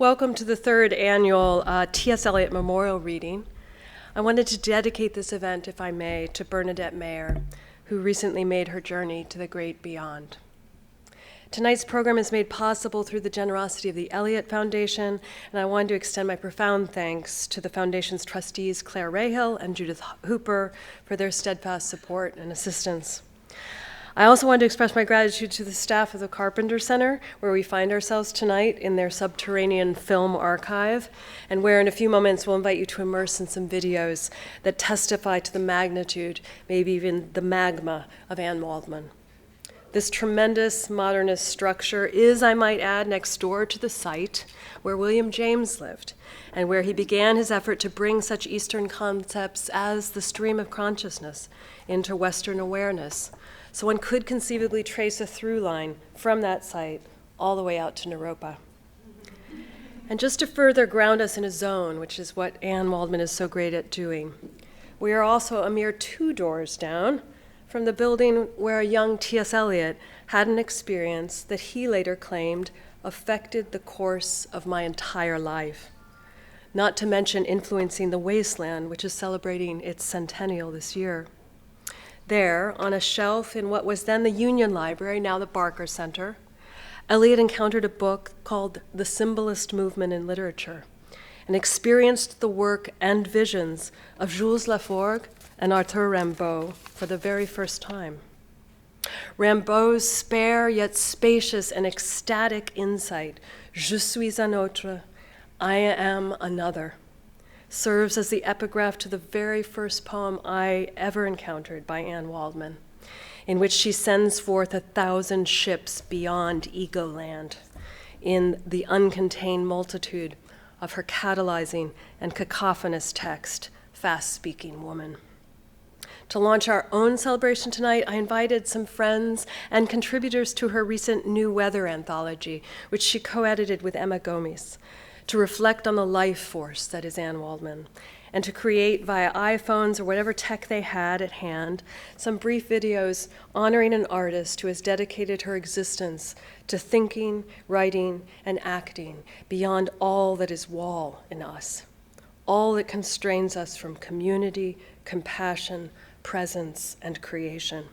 Welcome to the third annual T.S. Eliot Memorial Reading. I wanted to dedicate this event, if I may, to Bernadette Mayer, who recently made her journey to the great beyond. Tonight's program is made possible through the generosity of the Eliot Foundation, and I wanted to extend my profound thanks to the Foundation's trustees, Claire Rahill and Judith Hooper, for their steadfast support and assistance. I also wanted to express my gratitude to the staff of the Carpenter Center, where we find ourselves tonight in their subterranean film archive, and where in a few moments we'll invite you to immerse in some videos that testify to the magnitude, maybe even the magma, of Anne Waldman. This tremendous modernist structure is, I might add, next door to the site where William James lived, and where he began his effort to bring such Eastern concepts as the stream of consciousness into Western awareness. So one could conceivably trace a through line from that site all the way out to Naropa. And just to further ground us in a zone, which is what Anne Waldman is so great at doing, we are also a mere 2 doors down from the building where a young T.S. Eliot had an experience that he later claimed affected the course of my entire life, not to mention influencing the Wasteland, which is celebrating its centennial this year. There, on a shelf in what was then the Union Library, now the Barker Center, Eliot encountered a book called The Symbolist Movement in Literature and experienced the work and visions of Jules Laforgue and Arthur Rimbaud for the very first time. Rimbaud's spare yet spacious and ecstatic insight, Je suis un autre, I am another, serves as the epigraph to the very first poem I ever encountered by Anne Waldman, in which she sends forth 1,000 ships beyond ego land in the uncontained multitude of her catalyzing and cacophonous text, Fast-Speaking Woman. To launch our own celebration tonight, I invited some friends and contributors to her recent New Weather anthology, which she co-edited with Emma Gomes, to reflect on the life force that is Anne Waldman, and to create via iPhones or whatever tech they had at hand some brief videos honoring an artist who has dedicated her existence to thinking, writing, and acting beyond all that is wall in us, all that constrains us from community, compassion, presence, and creation.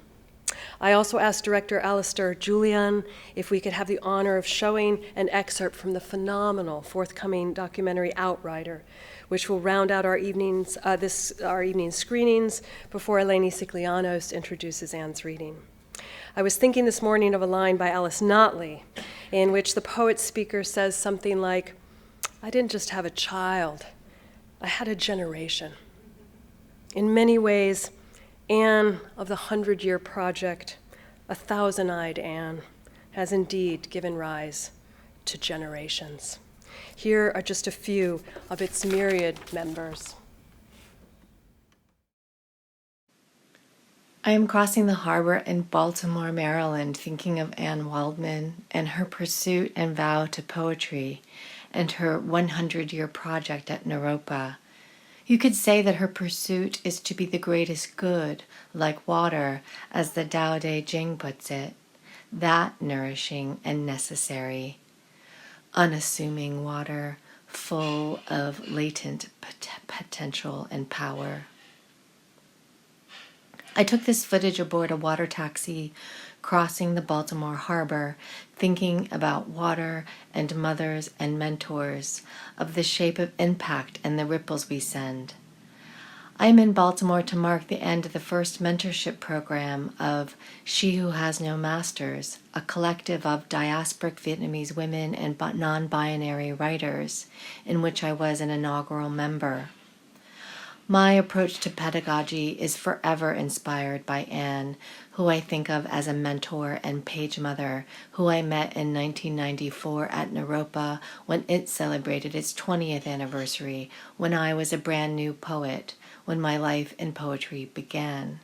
I also asked director Alistair Julian if we could have the honor of showing an excerpt from the phenomenal forthcoming documentary Outrider, which will round out our evening screenings before Eleni Siklianos introduces Anne's reading. I was thinking this morning of a line by Alice Notley, in which the poet speaker says something like, "I didn't just have a child, I had a generation." In many ways, Anne of the 100-Year Project, a thousand-eyed Anne, has indeed given rise to generations. Here are just a few of its myriad members. I am crossing the harbor in Baltimore, Maryland, thinking of Anne Waldman and her pursuit and vow to poetry and her 100-year project at Naropa. You could say that her pursuit is to be the greatest good, like water, as the Tao Te Ching puts it, that nourishing and necessary, unassuming water, full of latent potential and power. I took this footage aboard a water taxi crossing the Baltimore harbor, thinking about water and mothers and mentors, of the shape of impact and the ripples we send. I am in Baltimore to mark the end of the first mentorship program of She Who Has No Masters, a collective of diasporic Vietnamese women and non-binary writers, in which I was an inaugural member. My approach to pedagogy is forever inspired by Anne, who I think of as a mentor and page mother, who I met in 1994 at Naropa when it celebrated its 20th anniversary, when I was a brand new poet, when my life in poetry began.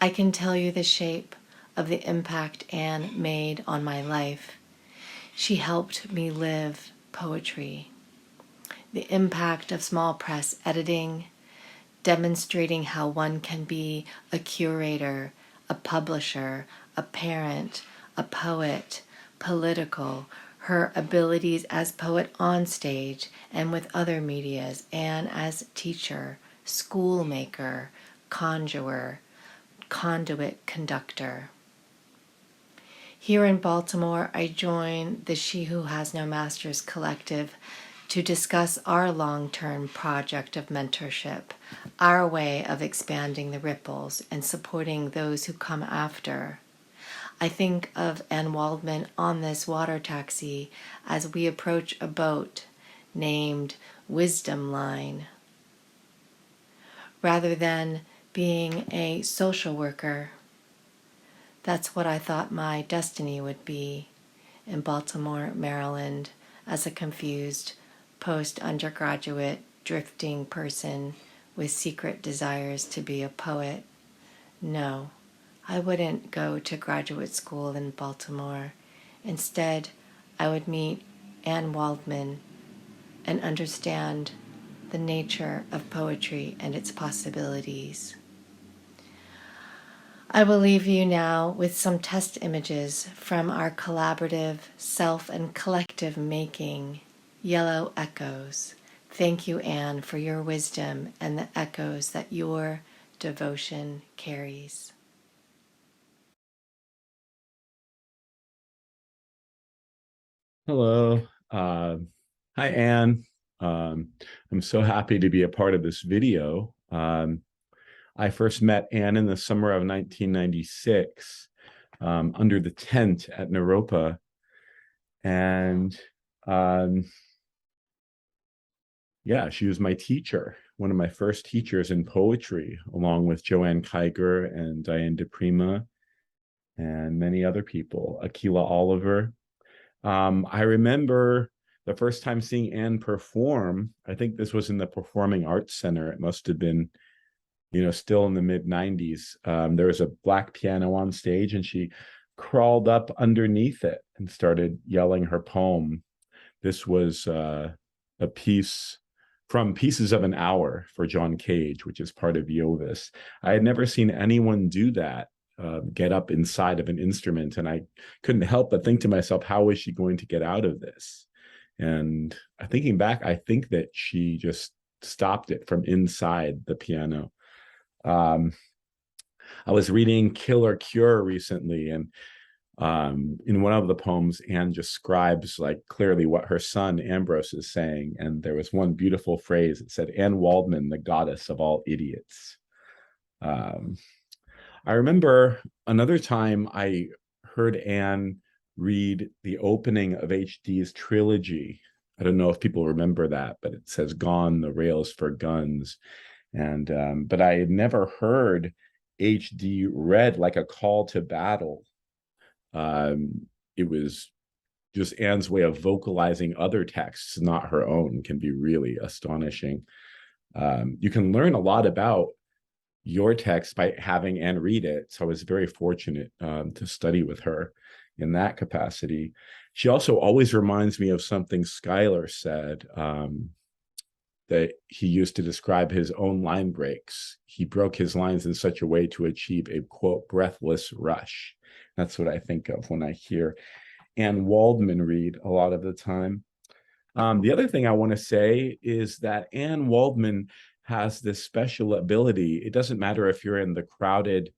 I can tell you the shape of the impact Anne made on my life. She helped me live poetry. The impact of small press editing, demonstrating how one can be a curator, a publisher, a parent, a poet, political, her abilities as poet on stage and with other medias, and as teacher, schoolmaker, conjurer, conduit conductor. Here in Baltimore, I join the She Who Has No Masters collective to discuss our long-term project of mentorship, our way of expanding the ripples and supporting those who come after. I think of Anne Waldman on this water taxi as we approach a boat named Wisdom Line. Rather than being a social worker, that's what I thought my destiny would be in Baltimore, Maryland, as a confused post-undergraduate drifting person with secret desires to be a poet. No, I wouldn't go to graduate school in Baltimore. Instead, I would meet Anne Waldman and understand the nature of poetry and its possibilities. I will leave you now with some test images from our collaborative self and collective making, Yellow Echoes. Thank you, Anne, for your wisdom and the echoes that your devotion carries. Hello. Hi, Anne. I'm so happy to be a part of this video. I first met Anne in the summer of 1996 under the tent at Naropa. And yeah, she was my teacher, one of my first teachers in poetry, along with Joanne Kiger and Diane DePrima and many other people, Akila Oliver. I remember the first time seeing Anne perform. I think this was in the Performing Arts Center. It must have been, still in the mid-90s. There was a black piano on stage, and she crawled up underneath it and started yelling her poem. This was a piece from Pieces of an Hour for John Cage, which is part of Iovis. I had never seen anyone do that. Get up inside of an instrument, and I couldn't help but think to myself, how is she going to get out of this? And thinking back, I think that she just stopped it from inside the piano. I was reading Kill or Cure recently, and in one of the poems, Anne describes clearly what her son Ambrose is saying, and there was one beautiful phrase. It said, "Anne Waldman, the goddess of all idiots." I remember another time I heard Anne read the opening of HD's trilogy. I don't know if people remember that, but it says "Gone the Rails for Guns." And but I had never heard HD read like a call to battle. It was just Anne's way of vocalizing other texts, not her own, can be really astonishing. You can learn a lot about your text by having Anne read it. So I was very fortunate to study with her in that capacity. She also always reminds me of something Schuyler said that he used to describe his own line breaks. He broke his lines in such a way to achieve a, quote, breathless rush. That's what I think of when I hear Anne Waldman read a lot of the time. The other thing I want to say is that Anne Waldman has this special ability. It doesn't matter if you're in the crowded,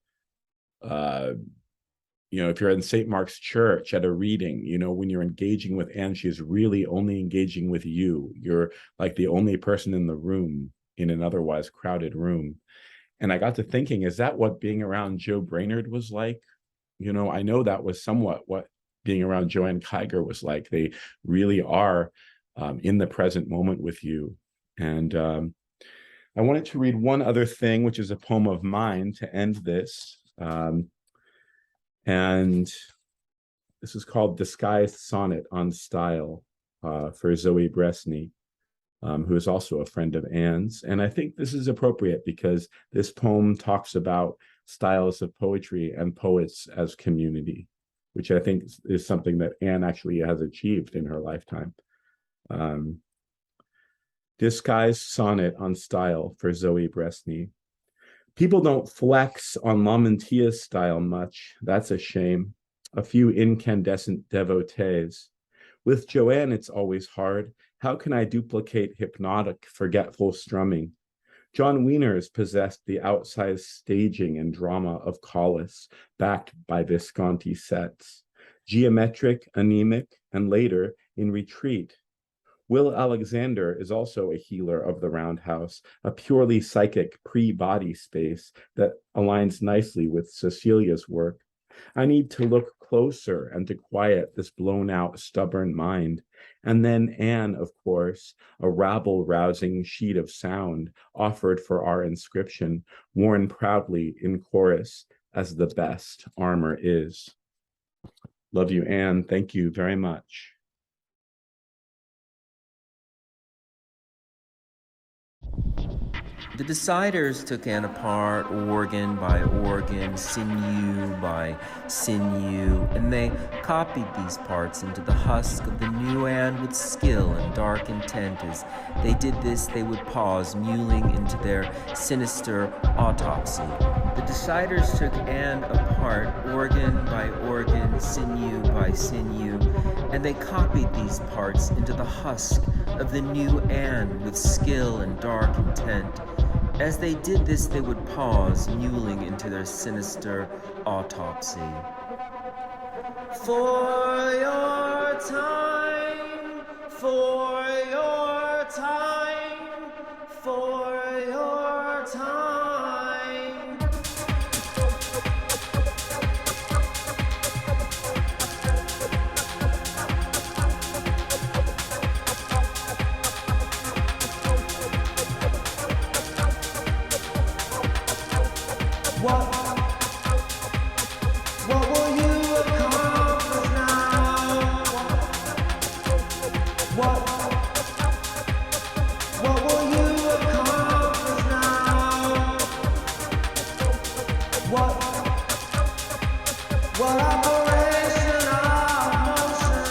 if you're in St. Mark's Church at a reading, when you're engaging with Anne, she's really only engaging with you. You're like the only person in the room, in an otherwise crowded room. And I got to thinking, is that what being around Joe Brainerd was like? I know that was somewhat what being around Joanne Kiger was like. They really are in the present moment with you. And I wanted to read one other thing, which is a poem of mine to end this. And this is called Disguised Sonnet on Style for Zoe Bresney, who is also a friend of Anne's. And I think this is appropriate because this poem talks about styles of poetry and poets as community, which I think is something that Anne actually has achieved in her lifetime. Disguised Sonnet on Style for Zoe Bresney. People don't flex on La Mantia's style much. That's a shame. A few incandescent devotees. With Joanne, it's always hard. How can I duplicate hypnotic, forgetful strumming? John Wieners possessed the outsized staging and drama of Collis, backed by Visconti sets. Geometric, anemic, and later in Retreat. Will Alexander is also a healer of the roundhouse, a purely psychic pre-body space that aligns nicely with Cecilia's work. I need to look closer and to quiet this blown out, stubborn mind. And then Anne, of course, a rabble-rousing sheet of sound offered for our inscription, worn proudly in chorus as the best armor is. Love you, Anne. Thank you very much. The Deciders took Anne apart organ by organ, sinew by sinew, and they copied these parts into the husk of the new Anne with skill and dark intent. As they did this, they would pause, mewling into their sinister autopsy. The Deciders took Anne apart organ by organ, sinew by sinew, and they copied these parts into the husk of the new Anne with skill and dark intent. As they did this, they would pause, mewling into their sinister autopsy. For your time, for your time, for your time. What will you accomplish now? What will you accomplish now? What operation of motion?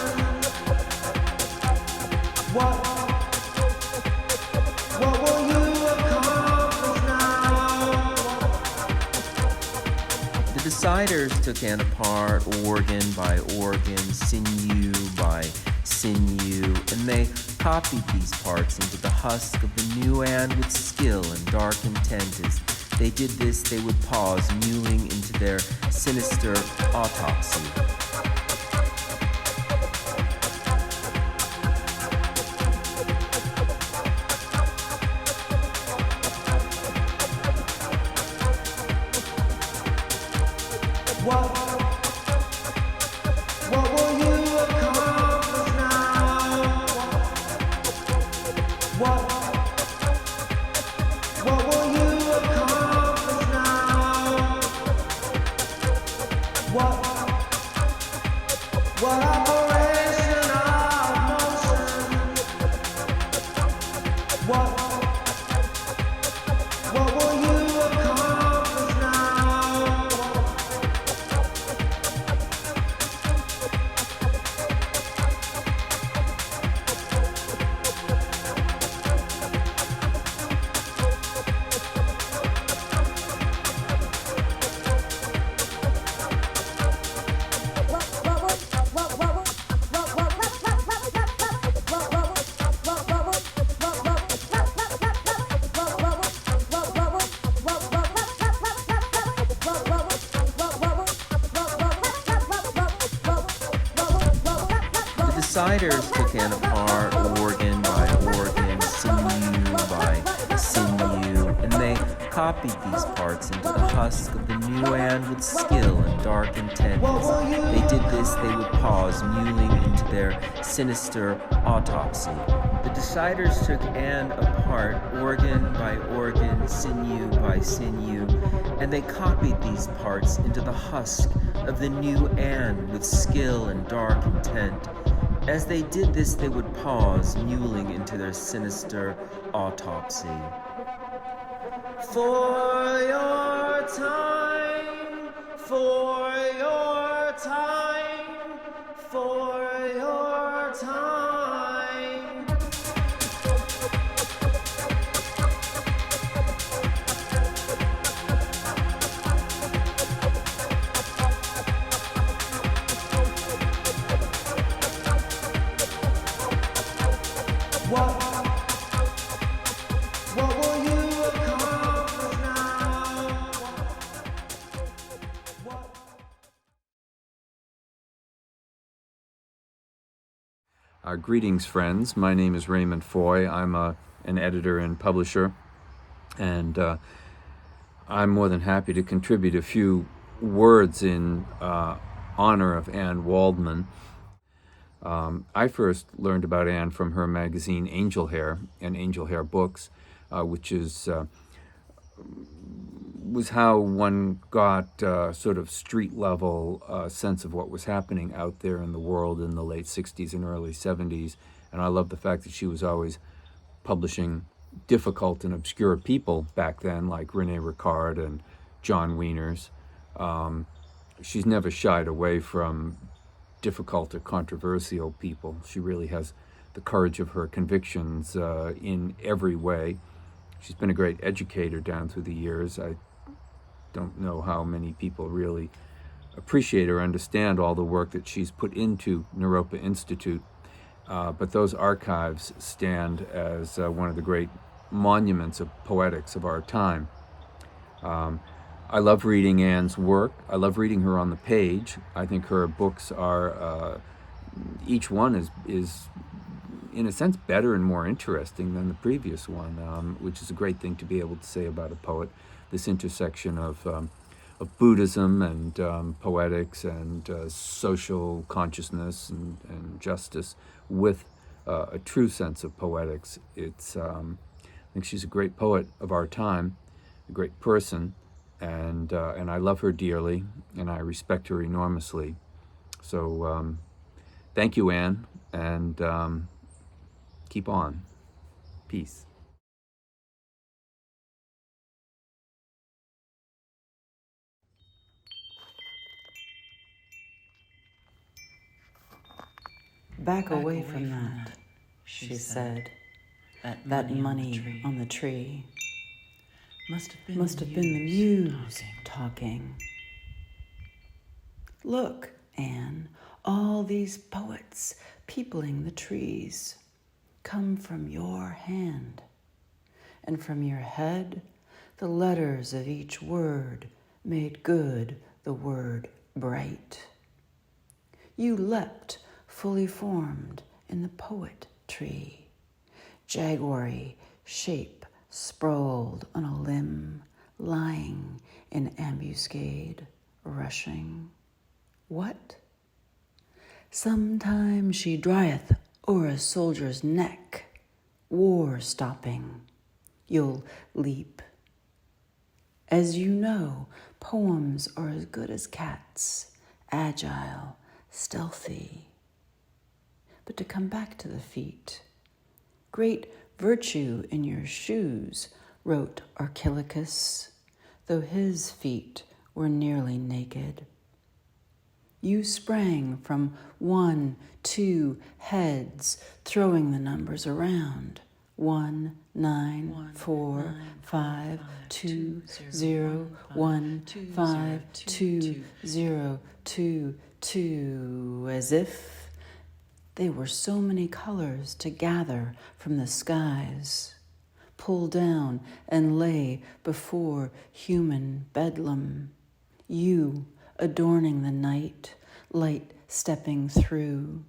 What will you accomplish now? The Deciders took Anne apart organ by organ, sinew by sinew, and they copied these parts into the husk of the new Anne with skill and dark intent. As they did this, they would pause, mewling into their sinister autopsy. What will you accomplish now? What will you accomplish now? What operation of motion? What will you accomplish now? The Deciders took Anne apart organ by organ, sinew by sinew, and they copied these parts into the husk of the new Anne with skill and dark intent. As they did this, they would pause, mewling into their sinister autopsy. The Deciders took Anne apart organ by organ, sinew by sinew, and they copied these parts into the husk of the new Anne with skill and dark intent. As they did this, they would pause, mewling into their sinister autopsy. For your time, for your time, for your time. What will you accomplish now? Greetings, friends. My name is Raymond Foy. I'm an editor and publisher, and I'm more than happy to contribute a few words in honor of Anne Waldman. I first learned about Anne from her magazine Angel Hair and Angel Hair Books, which was how one got sort of street level sense of what was happening out there in the world in the late 60s and early 70s. And I love the fact that she was always publishing difficult and obscure people back then, like Rene Ricard and John Wieners. She's never shied away from difficult or controversial people. She really has the courage of her convictions in every way. She's been a great educator down through the years. I don't know how many people really appreciate or understand all the work that she's put into Naropa Institute, but those archives stand as one of the great monuments of poetics of our time. I love reading Anne's work. I love reading her on the page. I think her books are, each one is in a sense better and more interesting than the previous one, which is a great thing to be able to say about a poet. This intersection of Buddhism and poetics and social consciousness and justice with a true sense of poetics. I think she's a great poet of our time, a great person, and I love her dearly, and I respect her enormously. So thank you, Anne, and keep on. Peace. Back away from that, she said. That money on the tree must have been the muse talking. Look, Anne, all these poets peopling the trees come from your hand, and from your head the letters of each word made good the word bright. You leapt fully formed in the poet tree, jaguary shape sprawled on a limb, lying in ambuscade, rushing. What? Sometime she drieth o'er a soldier's neck, war stopping. You'll leap. As you know, poems are as good as cats, agile, stealthy. But to come back to the feet, great virtue in your shoes, wrote Archilochus, though his feet were nearly naked. You sprang from 1, 2 heads, throwing the numbers around. 1, 9, 4, 5, 2, 0, 1, 5, 2, 0, 2, 2, as if they were so many colors to gather from the skies, pull down and lay before human bedlam. You adorning the night, light stepping through.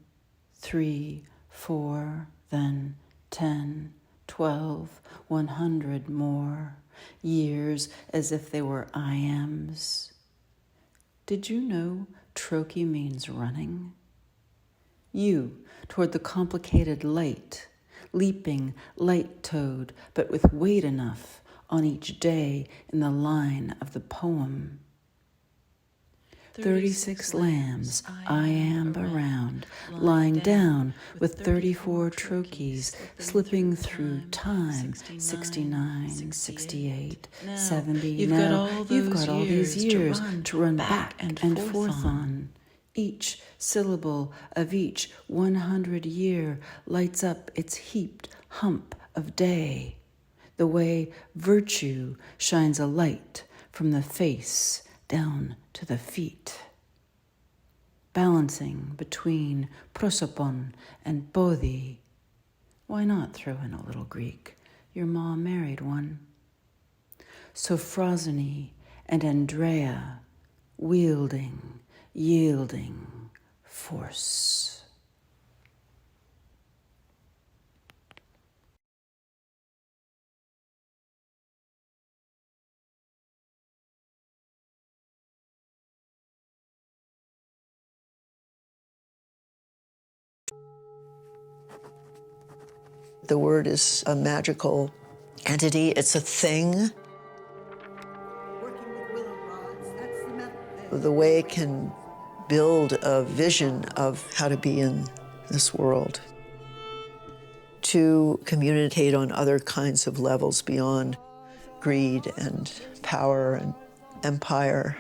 3, 4, then 10, 12, 100 more, years as if they were iambs. Did you know trochee means running? You toward the complicated light, leaping light-toed, but with weight enough on each day in the line of the poem. 36 lambs iamb around, lying down with 34 trochees, slipping through time, 69, 68, 70. Now you've got all these years to run back and forth on. Each syllable of each 100 year lights up its heaped hump of day, the way virtue shines a light from the face down to the feet. Balancing between prosopon and bodhi, Why not throw in a little Greek? Your ma married one. Sophrosony and Andrea, wielding, yielding, force. The word is a magical entity. It's a thing. The way it can build a vision of how to be in this world, to communicate on other kinds of levels beyond greed and power and empire.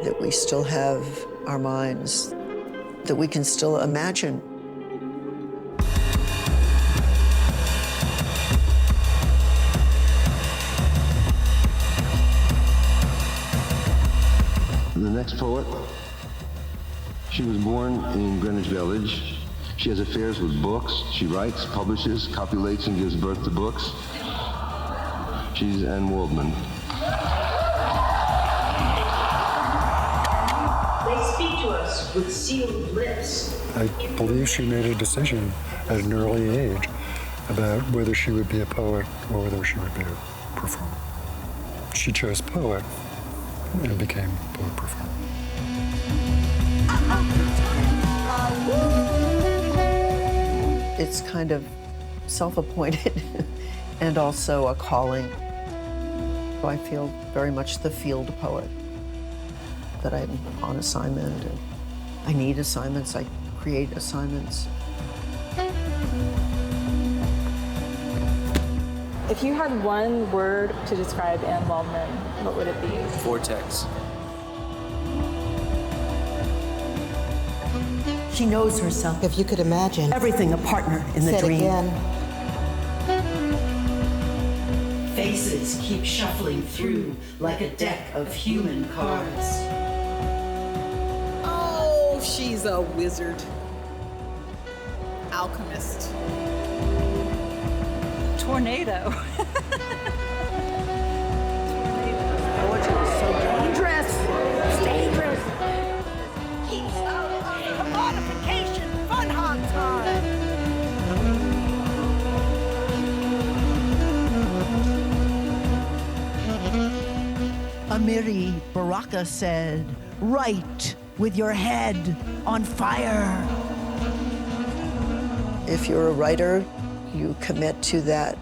That we still have our minds, that we can still imagine. The next poet, she was born in Greenwich Village. She has affairs with books. She writes, publishes, copulates, and gives birth to books. She's Anne Waldman. They speak to us with sealed lips. I believe she made a decision at an early age about whether she would be a poet or whether she would be a performer. She chose poet and became poet performer. It's kind of self-appointed and also a calling. I feel very much the field poet, that I'm on assignment and I need assignments, I create assignments. If you had one word to describe Anne Waldman, what would it be? Vortex. She knows herself. If you could imagine. Everything a partner in the dream. Again. Faces keep shuffling through like a deck of human cards. Oh, she's a wizard. Alchemist. Tornado. Poetry is so dangerous. It's dangerous. Commodification, fun hog time. Amiri Baraka said, "Write with your head on fire." If you're a writer, you commit to that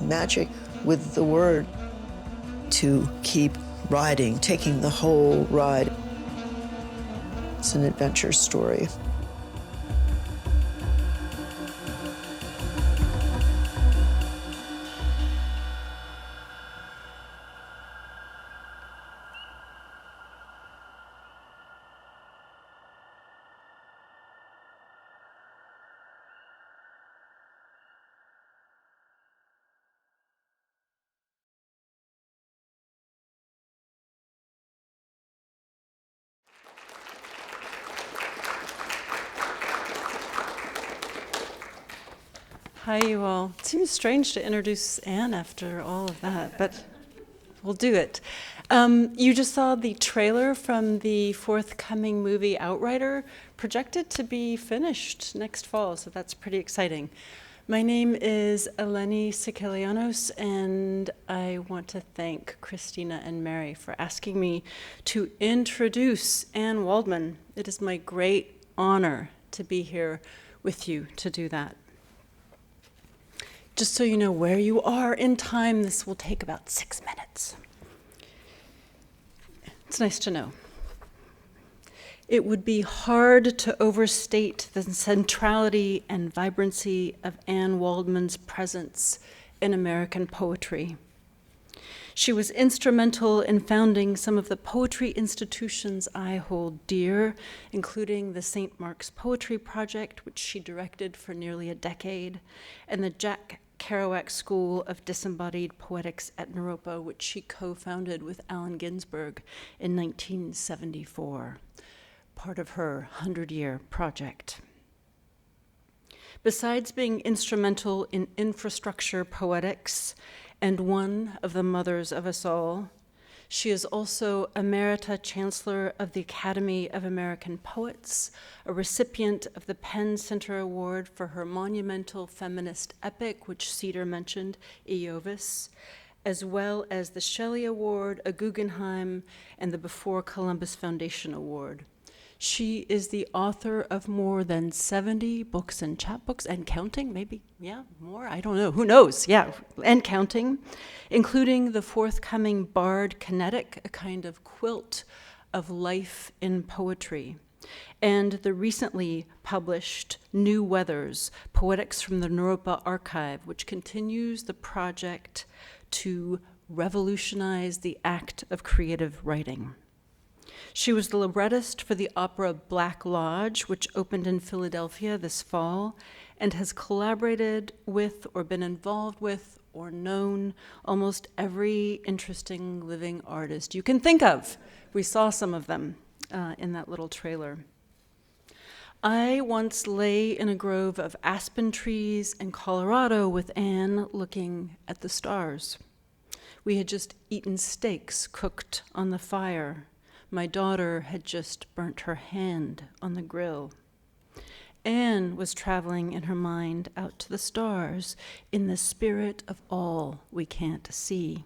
magic with the word, to keep riding, taking the whole ride. It's an adventure story. Hi, you all. It seems strange to introduce Anne after all of that, but we'll do it. You just saw the trailer from the forthcoming movie Outrider, projected to be finished next fall, so that's pretty exciting. My name is Eleni Sikelianos, and I want to thank Christina and Mary for asking me to introduce Anne Waldman. It is my great honor to be here with you to do that. Just so you know where you are in time, this will take about 6 minutes. It's nice to know. It would be hard to overstate the centrality and vibrancy of Anne Waldman's presence in American poetry. She was instrumental in founding some of the poetry institutions I hold dear, including the St. Mark's Poetry Project, which she directed for nearly a decade, and the Jack Kerouac School of Disembodied Poetics at Naropa, which she co-founded with Allen Ginsberg in 1974. part of her 100-year project. Besides being instrumental in infrastructure poetics and one of the mothers of us all, she is also Emerita Chancellor of the Academy of American Poets, a recipient of the Penn Center Award for her monumental feminist epic, which Cedar mentioned, Iovis, as well as the Shelley Award, a Guggenheim, and the Before Columbus Foundation Award. She is the author of more than 70 books and chapbooks, and counting, maybe, yeah, more, I don't know, who knows, yeah, and counting, including the forthcoming Bard Kinetic, a kind of quilt of life in poetry, and the recently published New Weathers, Poetics from the Naropa Archive, which continues the project to revolutionize the act of creative writing. She was the librettist for the opera Black Lodge, which opened in Philadelphia this fall, and has collaborated with or been involved with or known almost every interesting living artist you can think of. We saw some of them in that little trailer. I once lay in a grove of aspen trees in Colorado with Anne looking at the stars. We had just eaten steaks cooked on the fire. My daughter had just burnt her hand on the grill. Anne was traveling in her mind out to the stars in the spirit of all we can't see.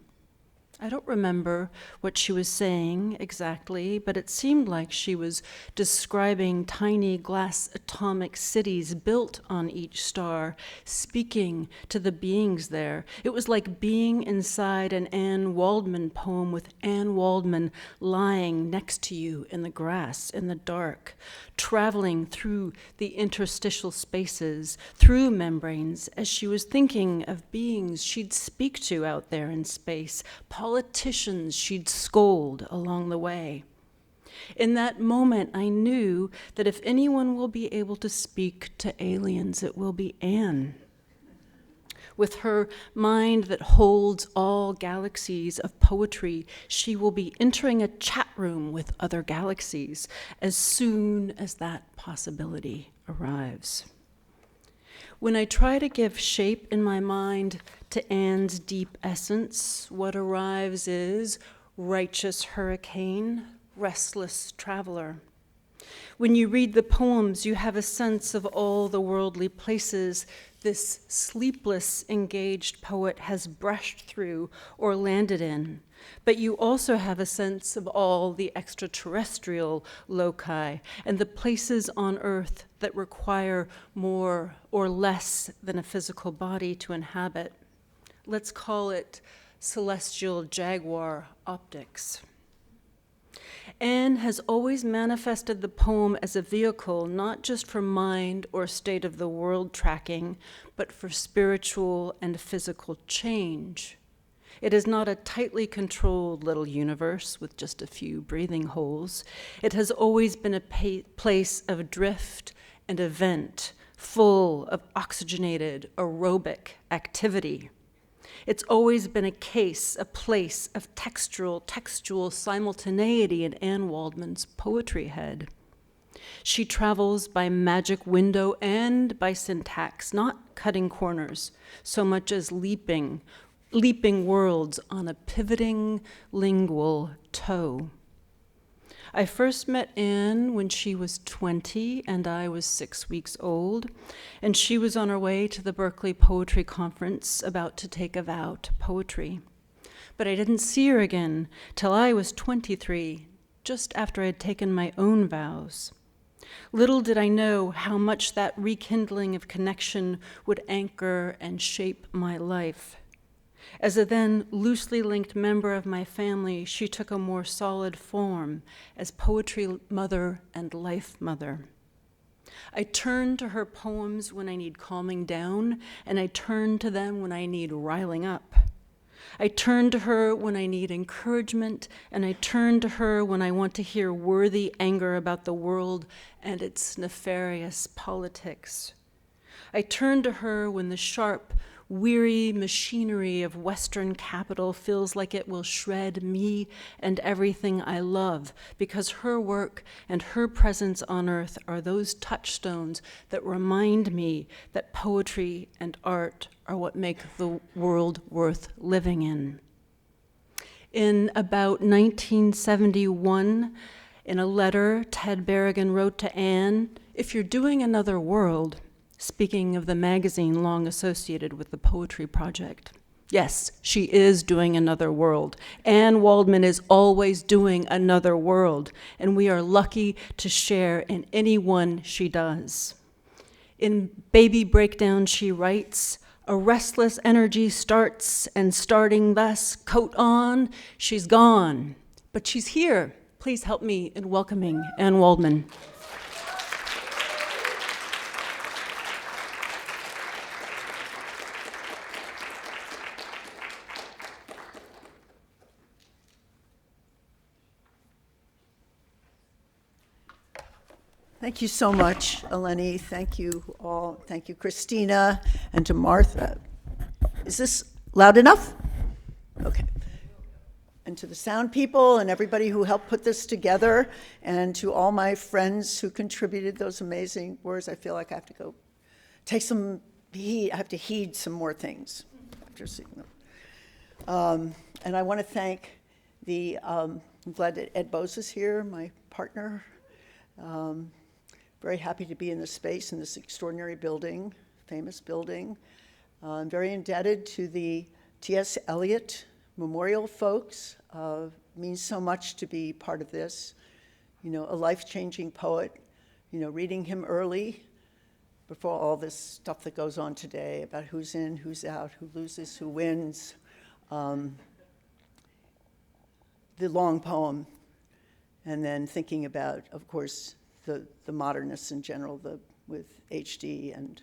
I don't remember what she was saying exactly, but it seemed like she was describing tiny glass atomic cities built on each star, speaking to the beings there. It was like being inside an Anne Waldman poem with Anne Waldman lying next to you in the grass in the dark, traveling through the interstitial spaces, through membranes, as she was thinking of beings she'd speak to out there in space, politicians she'd scold along the way. In that moment, I knew that if anyone will be able to speak to aliens, it will be Anne. With her mind that holds all galaxies of poetry, she will be entering a chat room with other galaxies as soon as that possibility arrives. When I try to give shape in my mind to Anne's deep essence, what arrives is righteous hurricane, restless traveler. When you read the poems, you have a sense of all the worldly places this sleepless, engaged poet has brushed through or landed in. But you also have a sense of all the extraterrestrial loci and the places on Earth that require more or less than a physical body to inhabit. Let's call it celestial jaguar optics. Anne has always manifested the poem as a vehicle not just for mind or state of the world tracking, but for spiritual and physical change. It is not a tightly controlled little universe with just a few breathing holes. It has always been a place of drift and event, full of oxygenated, aerobic activity. It's always been a place of textual simultaneity in Anne Waldman's poetry head. She travels by magic window and by syntax, not cutting corners, so much as leaping worlds on a pivoting lingual toe. I first met Anne when she was 20 and I was 6 weeks old, and she was on her way to the Berkeley Poetry Conference about to take a vow to poetry. But I didn't see her again till I was 23, just after I had taken my own vows. Little did I know how much that rekindling of connection would anchor and shape my life. As a then loosely linked member of my family, she took a more solid form as poetry mother and life mother. I turn to her poems when I need calming down, and I turn to them when I need riling up. I turn to her when I need encouragement, and I turn to her when I want to hear worthy anger about the world and its nefarious politics. I turn to her when the sharp, weary machinery of Western capital feels like it will shred me and everything I love, because her work and her presence on earth are those touchstones that remind me that poetry and art are what make the world worth living in. In about 1971, in a letter Ted Berrigan wrote to Anne, "If you're doing another world," speaking of the magazine long associated with the Poetry Project. Yes, she is doing another world. Anne Waldman is always doing another world, and we are lucky to share in any one she does. In Baby Breakdown, she writes, "A restless energy starts, and starting thus, coat on, she's gone. But she's here. Please help me in welcoming Anne Waldman." Thank you so much, Eleni. Thank you all. Thank you, Christina, and to Martha. Is this loud enough? Okay. And to the sound people and everybody who helped put this together, and to all my friends who contributed those amazing words. I feel like I have to go take some heed. I have to heed some more things after seeing them. And I want to thank I'm glad that Ed Bose is here, my partner. Very happy to be in this space, in this extraordinary building, famous building. I'm very indebted to the T.S. Eliot Memorial folks. Means so much to be part of this. You know, a life-changing poet, you know, reading him early before all this stuff that goes on today about who's in, who's out, who loses, who wins. The long poem, and then thinking about, of course, the modernists in general, with H.D. and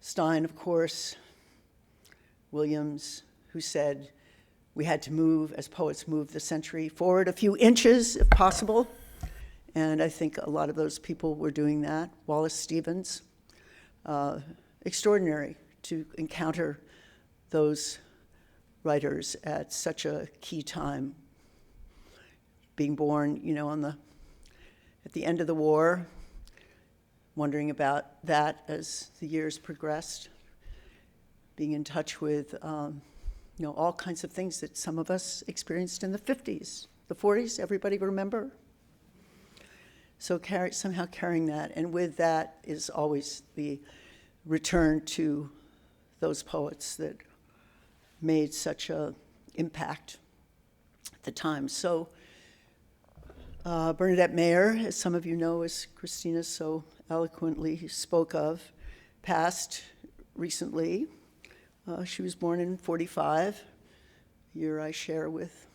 Stein, of course, Williams, who said we had to move, as poets, move the century forward a few inches, if possible. And I think a lot of those people were doing that. Wallace Stevens, extraordinary to encounter those writers at such a key time. Being born, you know, at the end of the war, wondering about that as the years progressed, being in touch with, you know, all kinds of things that some of us experienced in the 50s, the 40s, everybody remember? So somehow carrying that, and with that is always the return to those poets that made such an impact at the time. So Bernadette Mayer, as some of you know, as Christina so eloquently spoke of, passed recently. She was born in 1945, a year I share with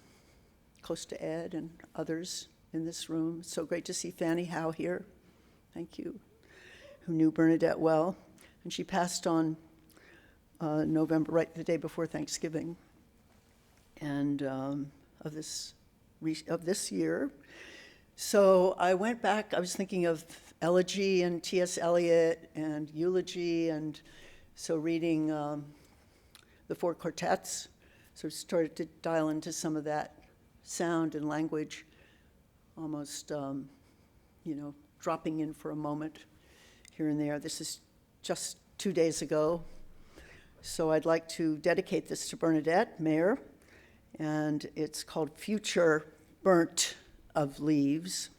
close to Ed and others in this room. It's so great to see Fanny Howe here, thank you, who knew Bernadette well. And she passed on November, right the day before Thanksgiving, and of this year. So I went back, I was thinking of elegy and T.S. Eliot and eulogy, and so reading the four quartets, so started to dial into some of that sound and language, almost, you know, dropping in for a moment here and there. This is just 2 days ago. So I'd like to dedicate this to Bernadette Mayer, and it's called Future Burnt of Leaves.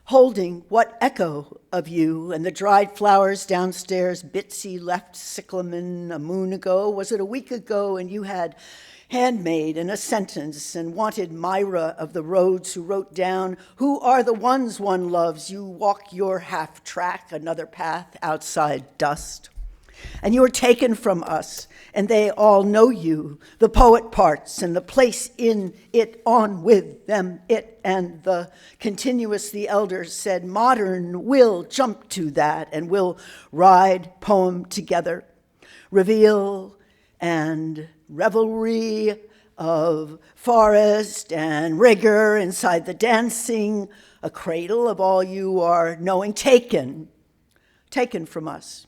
Holding what echo of you and the dried flowers downstairs Bitsy left cyclamen a moon ago? Was it a week ago and you had handmaid in a sentence and wanted Myra of the roads who wrote down, who are the ones one loves? You walk your half track, another path outside dust. And you were taken from us, and they all know you, the poet parts and the place in it, on with them, it and the continuous, the elders said, modern will jump to that and we'll ride poem together, reveal and revelry of forest and rigor inside the dancing, a cradle of all you are knowing, taken from us.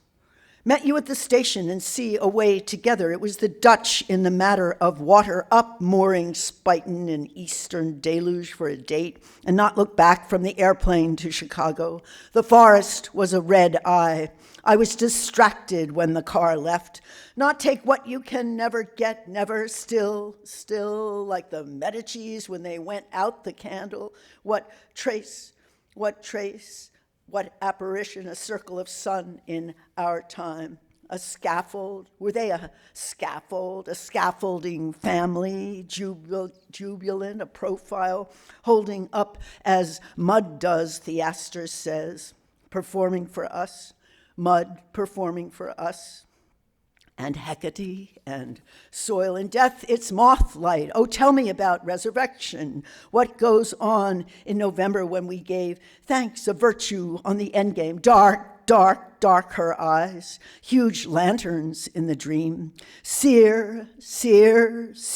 Met you at the station and sea away together. It was the Dutch in the matter of water up, mooring Spuyten in eastern deluge for a date, and not look back from the airplane to Chicago. The forest was a red eye. I was distracted when the car left. Not take what you can never get, never still, like the Medicis when they went out the candle. What trace, what apparition, a circle of sun in our time. A scaffold, were they a scaffold, a scaffolding family, jubilant, a profile, holding up as mud does, Theaster says, performing for us, mud performing for us. And Hecate and soil and death, it's moth light. Oh, tell me about resurrection. What goes on in November when we gave thanks of virtue on the endgame? Dark her eyes, huge lanterns in the dream. Sear,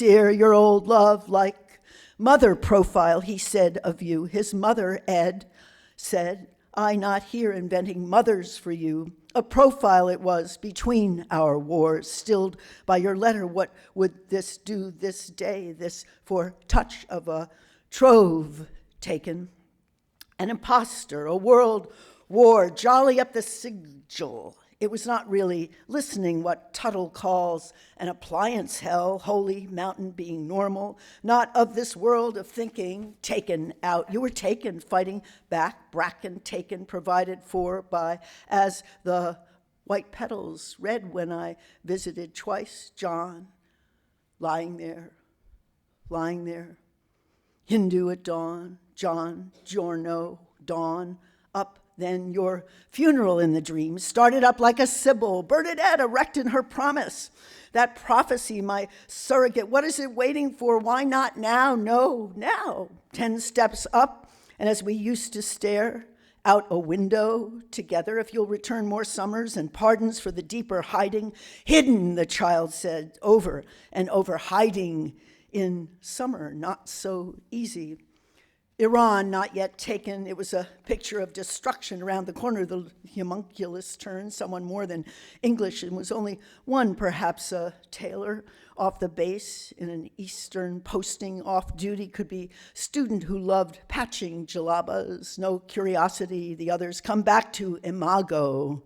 your old love like mother profile, he said of you. His mother, Ed, said, I not here inventing mothers for you. A profile it was between our wars, stilled by your letter. What would this do this day? This for touch of a trove taken. An imposter, a world war, jolly up the sigil. It was not really listening what Tuttle calls an appliance hell, holy mountain being normal, not of this world of thinking, taken out. You were taken, fighting back, bracken taken, provided for by, as the white petals read when I visited twice, John, lying there, Hindu at dawn, John, Giorno, dawn, up. Then your funeral in the dream started up like a Sybil, Bernadette erect in her promise. That prophecy, my surrogate, what is it waiting for? Why not now? No, now. 10 steps up, and as we used to stare out a window together, if you'll return more summers and pardons for the deeper hiding. Hidden, the child said, over and over, hiding in summer, not so easy. Iran, not yet taken. It was a picture of destruction around the corner. The homunculus turned, someone more than English, and was only one, perhaps a tailor off the base in an Eastern posting off duty. Could be student who loved patching jalabas, no curiosity. The others come back to imago.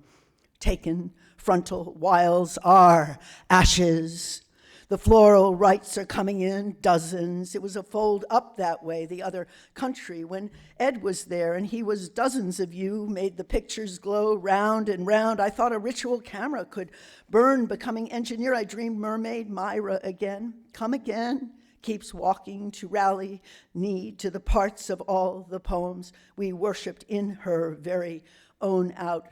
Taken, frontal, wiles are ashes. The floral rites are coming in, dozens. It was a fold up that way, the other country. When Ed was there and he was dozens of you, made the pictures glow round and round. I thought a ritual camera could burn, becoming engineer. I dreamed mermaid Myra again. Come again, keeps walking to rally need to the parts of all the poems we worshipped in her very own out.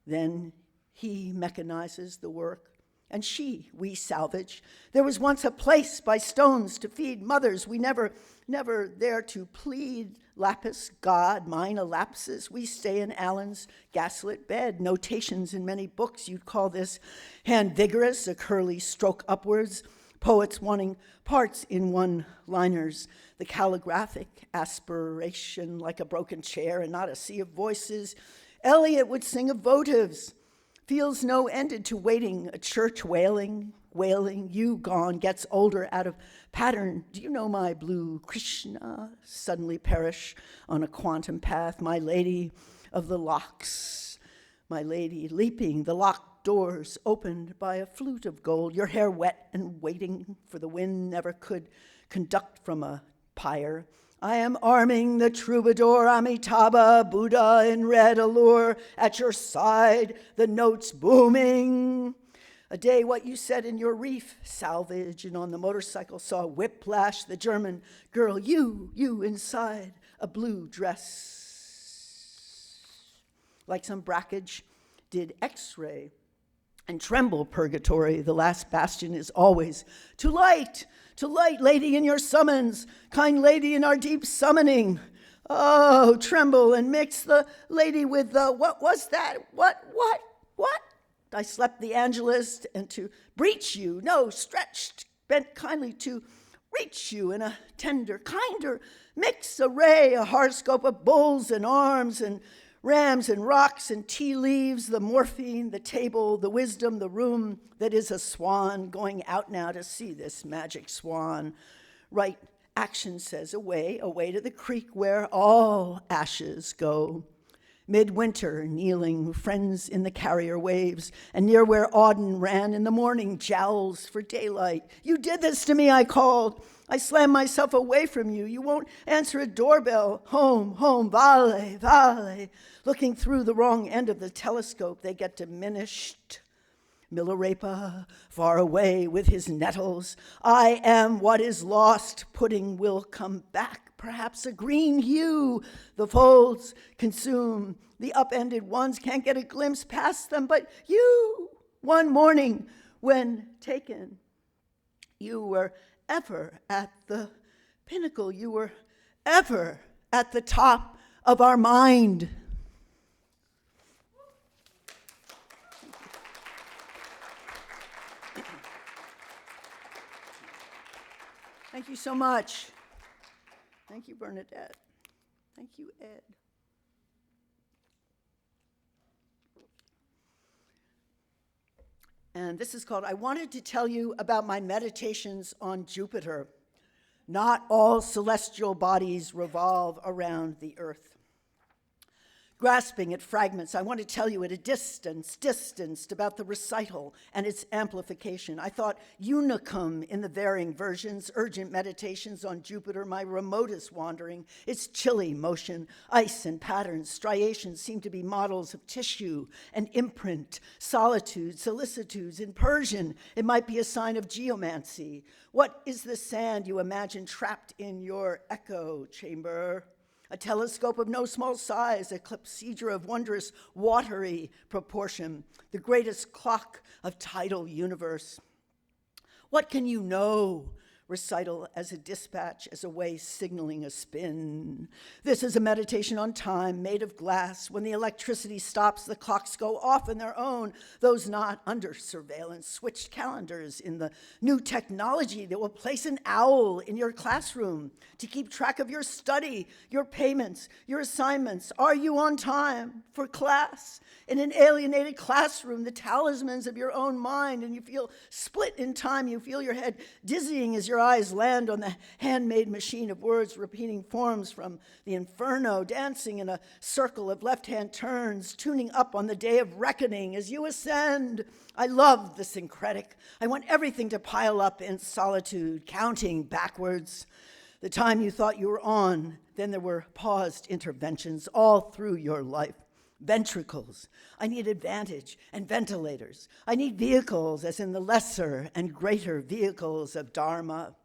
Then he mechanizes the work. And we salvage. There was once a place by stones to feed mothers. We never there to plead. Lapis, God, mine a lapsus. We stay in Alan's gaslit bed. Notations in many books. You'd call this hand vigorous, a curly stroke upwards. Poets wanting parts in one-liners. The calligraphic aspiration like a broken chair and not a sea of voices. Eliot would sing of votives. Feels no ended to waiting, a church wailing, you gone, gets older out of pattern. Do you know my blue Krishna suddenly perish on a quantum path? My lady of the locks, my lady leaping, the locked doors opened by a flute of gold, your hair wet and waiting for the wind never could conduct from a pyre. I am arming the troubadour, Amitabha, Buddha in red allure, at your side, the notes booming. A day what you said in your reef, salvage, and on the motorcycle saw whiplash, the German girl, you inside a blue dress. Like some brackage did X-ray and tremble purgatory. The last bastion is always to light, lady, in your summons, kind lady in our deep summoning. Oh, tremble and mix the lady with the, what was that? What? I slept the Angelus and to breach you, no, stretched, bent kindly to reach you in a tender, kinder mix array, a horoscope of bulls and arms and Rams and rocks and tea leaves, the morphine, the table, the wisdom, the room that is a swan, going out now to see this magic swan. Right action says, away, away to the creek where all ashes go. Midwinter, kneeling, friends in the carrier waves, and near where Auden ran in the morning, jowls for daylight. You did this to me, I called. I slammed myself away from you. You won't answer a doorbell. Home, home, vale, vale. Looking through the wrong end of the telescope, they get diminished. Milarepa, far away with his nettles. I am what is lost. Pudding will come back. Perhaps a green hue. The folds consume. The upended ones can't get a glimpse past them. But you, one morning when taken, you were ever at the pinnacle. You were ever at the top of our mind. Thank you so much. Thank you, Bernadette. Thank you, Ed. And this is called, I wanted to tell you about my meditations on Jupiter. Not all celestial bodies revolve around the earth. Grasping at fragments, I want to tell you at a distanced about the recital and its amplification. I thought unicum in the varying versions, urgent meditations on Jupiter, my remotest wandering, its chilly motion, ice and patterns, striations seem to be models of tissue and imprint, solitude, solicitudes. In Persian, it might be a sign of geomancy. What is the sand you imagine trapped in your echo chamber? A telescope of no small size, a clepsydra of wondrous watery proportion, the greatest clock of tidal universe. What can you know? Recital as a dispatch, as a way signaling a spin. This is a meditation on time made of glass. When the electricity stops, the clocks go off on their own. Those not under surveillance, switched calendars in the new technology that will place an owl in your classroom to keep track of your study, your payments, your assignments. Are you on time for class? In an alienated classroom, the talismans of your own mind, and you feel split in time. You feel your head dizzying as your eyes land on the handmade machine of words, repeating forms from the inferno, dancing in a circle of left-hand turns, tuning up on the day of reckoning as you ascend. I love the syncretic. I want everything to pile up in solitude, counting backwards. The time you thought you were on, then there were paused interventions all through your life. Ventricles. I need advantage and ventilators. I need vehicles, as in the lesser and greater vehicles of Dharma.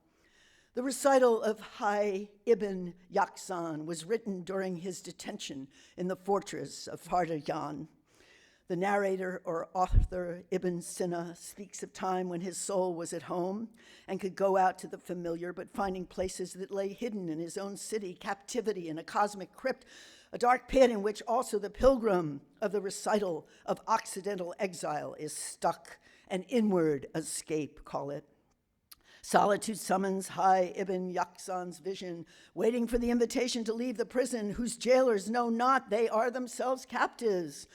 The recital of Hai Ibn Yaqzan was written during his detention in the fortress of Fardayan. The narrator or author, Ibn Sina, speaks of time when his soul was at home and could go out to the familiar, but finding places that lay hidden in his own city, captivity in a cosmic crypt, a dark pit in which also the pilgrim of the recital of Occidental exile is stuck, an inward escape, call it. Solitude summons Hai Ibn Yaqzan's vision, waiting for the invitation to leave the prison whose jailers know not they are themselves captives.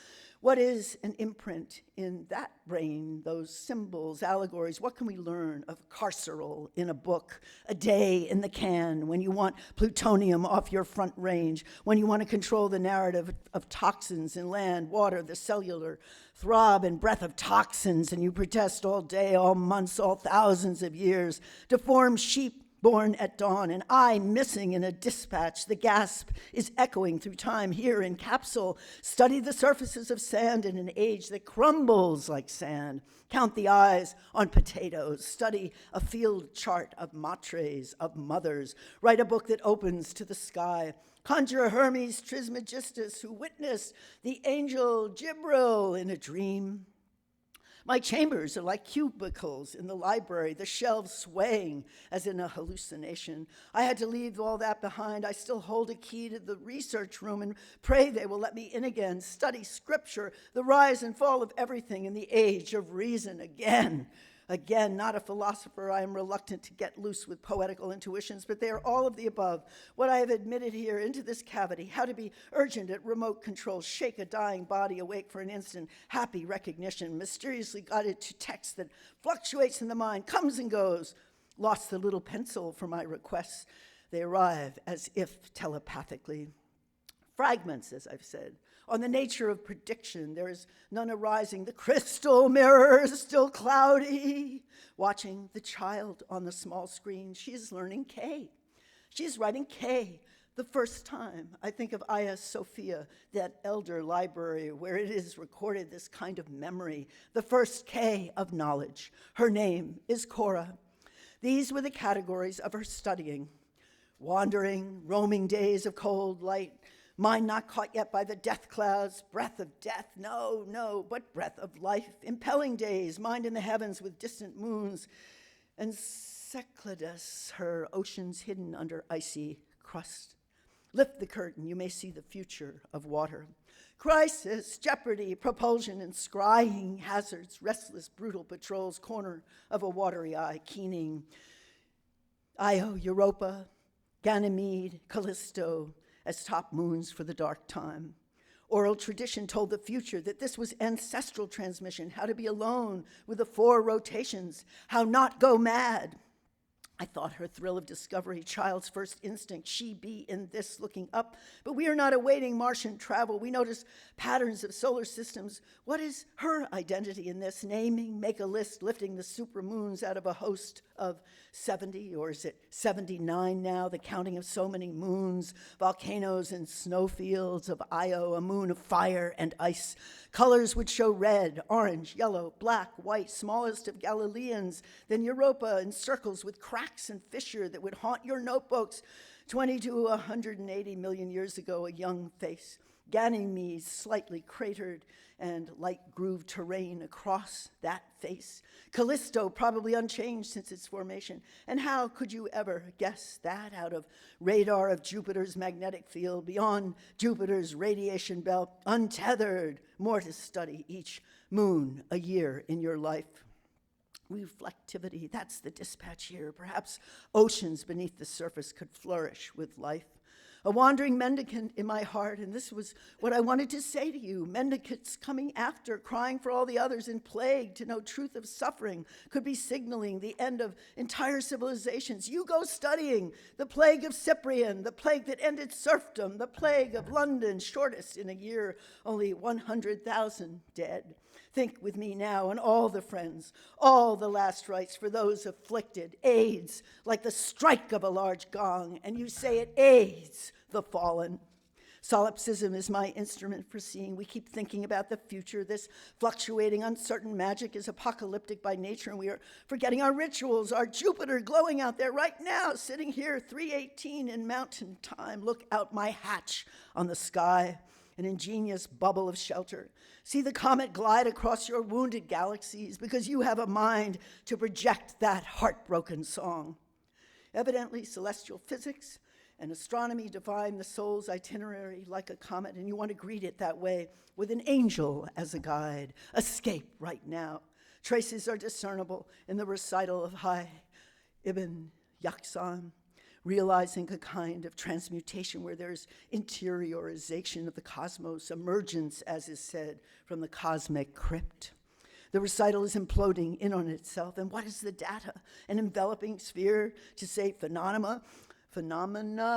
What is an imprint in that brain, those symbols, allegories? What can we learn of carceral in a book, a day in the can, when you want plutonium off your front range, when you want to control the narrative of toxins in land, water, the cellular throb and breath of toxins, and you protest all day, all months, all thousands of years, deformed sheep born at dawn, an eye missing in a dispatch. The gasp is echoing through time here in capsule. Study the surfaces of sand in an age that crumbles like sand. Count the eyes on potatoes. Study a field chart of matres, of mothers. Write a book that opens to the sky. Conjure Hermes Trismegistus, who witnessed the angel Jibril in a dream. My chambers are like cubicles in the library, the shelves swaying as in a hallucination. I had to leave all that behind. I still hold a key to the research room and pray they will let me in again, study scripture, the rise and fall of everything in the age of reason again. Again, not a philosopher, I am reluctant to get loose with poetical intuitions, but they are all of the above. What I have admitted here into this cavity, how to be urgent at remote control, shake a dying body awake for an instant, happy recognition, mysteriously guided to text that fluctuates in the mind, comes and goes. Lost the little pencil for my requests. They arrive as if telepathically. Fragments, as I've said, on the nature of prediction. There is none arising. The crystal mirror is still cloudy. Watching the child on the small screen, she is learning K. She is writing K the first time. I think of Hagia Sophia, that elder library where it is recorded this kind of memory, the first K of knowledge. Her name is Cora. These were the categories of her studying. Wandering, roaming days of cold light, mind not caught yet by the death clouds, breath of death, no, but breath of life, impelling days, mind in the heavens with distant moons, and Cyclades, her oceans hidden under icy crust. Lift the curtain, you may see the future of water. Crisis, jeopardy, propulsion, and scrying hazards, restless, brutal patrols, corner of a watery eye, keening. Io, Europa, Ganymede, Callisto, as top moons for the dark time. Oral tradition told the future that this was ancestral transmission, how to be alone with the 4 rotations, how not go mad. I thought her thrill of discovery, child's first instinct, she be in this looking up. But we are not awaiting Martian travel. We notice patterns of solar systems. What is her identity in this? Naming, make a list, lifting the supermoons out of a host of 70, or is it 79 now, the counting of so many moons, volcanoes and snowfields of Io, a moon of fire and ice. Colors would show red, orange, yellow, black, white, smallest of Galileans, then Europa in circles with cracks and fissure that would haunt your notebooks. 20 to 180 million years ago, a young face. Ganymede, slightly cratered and light grooved terrain across that face. Callisto, probably unchanged since its formation. And how could you ever guess that out of radar of Jupiter's magnetic field, beyond Jupiter's radiation belt, untethered, more to study, each moon a year in your life. Reflectivity, that's the dispatch here. Perhaps oceans beneath the surface could flourish with life. A wandering mendicant in my heart, and this was what I wanted to say to you. Mendicants coming after, crying for all the others in plague to know truth of suffering, could be signaling the end of entire civilizations. You go studying the plague of Cyprian, the plague that ended serfdom, the plague of London, shortest in a year, only 100,000 dead. Think with me now on all the friends, all the last rites for those afflicted. AIDS, like the strike of a large gong, and you say it aids the fallen. Solipsism is my instrument for seeing. We keep thinking about the future. This fluctuating, uncertain magic is apocalyptic by nature, and we are forgetting our rituals, our Jupiter glowing out there right now, sitting here, 3:18 in mountain time. Look out my hatch on the sky, an ingenious bubble of shelter. See the comet glide across your wounded galaxies because you have a mind to project that heartbroken song. Evidently, celestial physics and astronomy define the soul's itinerary like a comet, and you want to greet it that way with an angel as a guide. Escape right now. Traces are discernible in the recital of Hai Ibn Yaqsan, realizing a kind of transmutation where there's interiorization of the cosmos, emergence, as is said, from the cosmic crypt. The recital is imploding in on itself. And what is the data? An enveloping sphere to say phenomena,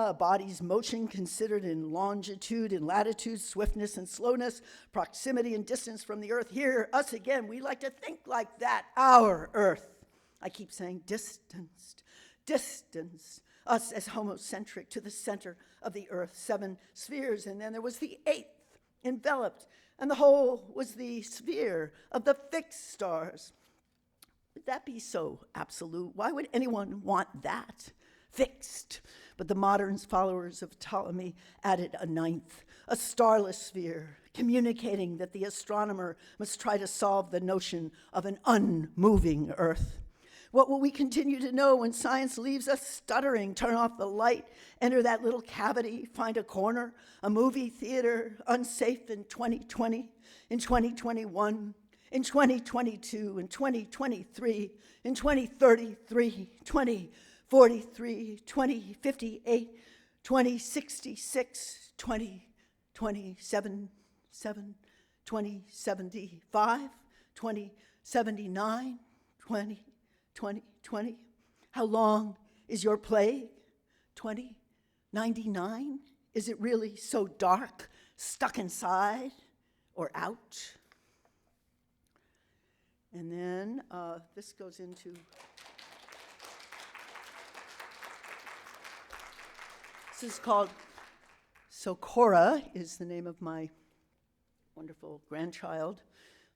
a body's motion considered in longitude and latitude, swiftness and slowness, proximity and distance from the earth. Here, us again, we like to think like that, our earth. I keep saying distanced, us as homocentric to the center of the earth, 7 spheres, and then there was the 8th, enveloped, and the whole was the sphere of the fixed stars. Would that be so absolute? Why would anyone want that? Fixed. But the modern followers of Ptolemy added a 9th, a starless sphere, communicating that the astronomer must try to solve the notion of an unmoving earth. What will we continue to know when science leaves us stuttering? Turn off the light, enter that little cavity, find a corner, a movie theater, unsafe in 2020, in 2021. in 2022, in 2023, in 2033, 2043, 2058, 2066, 2027, 2075, 2079, 20. How long is your plague? 2099? Is it really so dark, stuck inside or out? And then this goes into, this is called, so Cora is the name of my wonderful grandchild,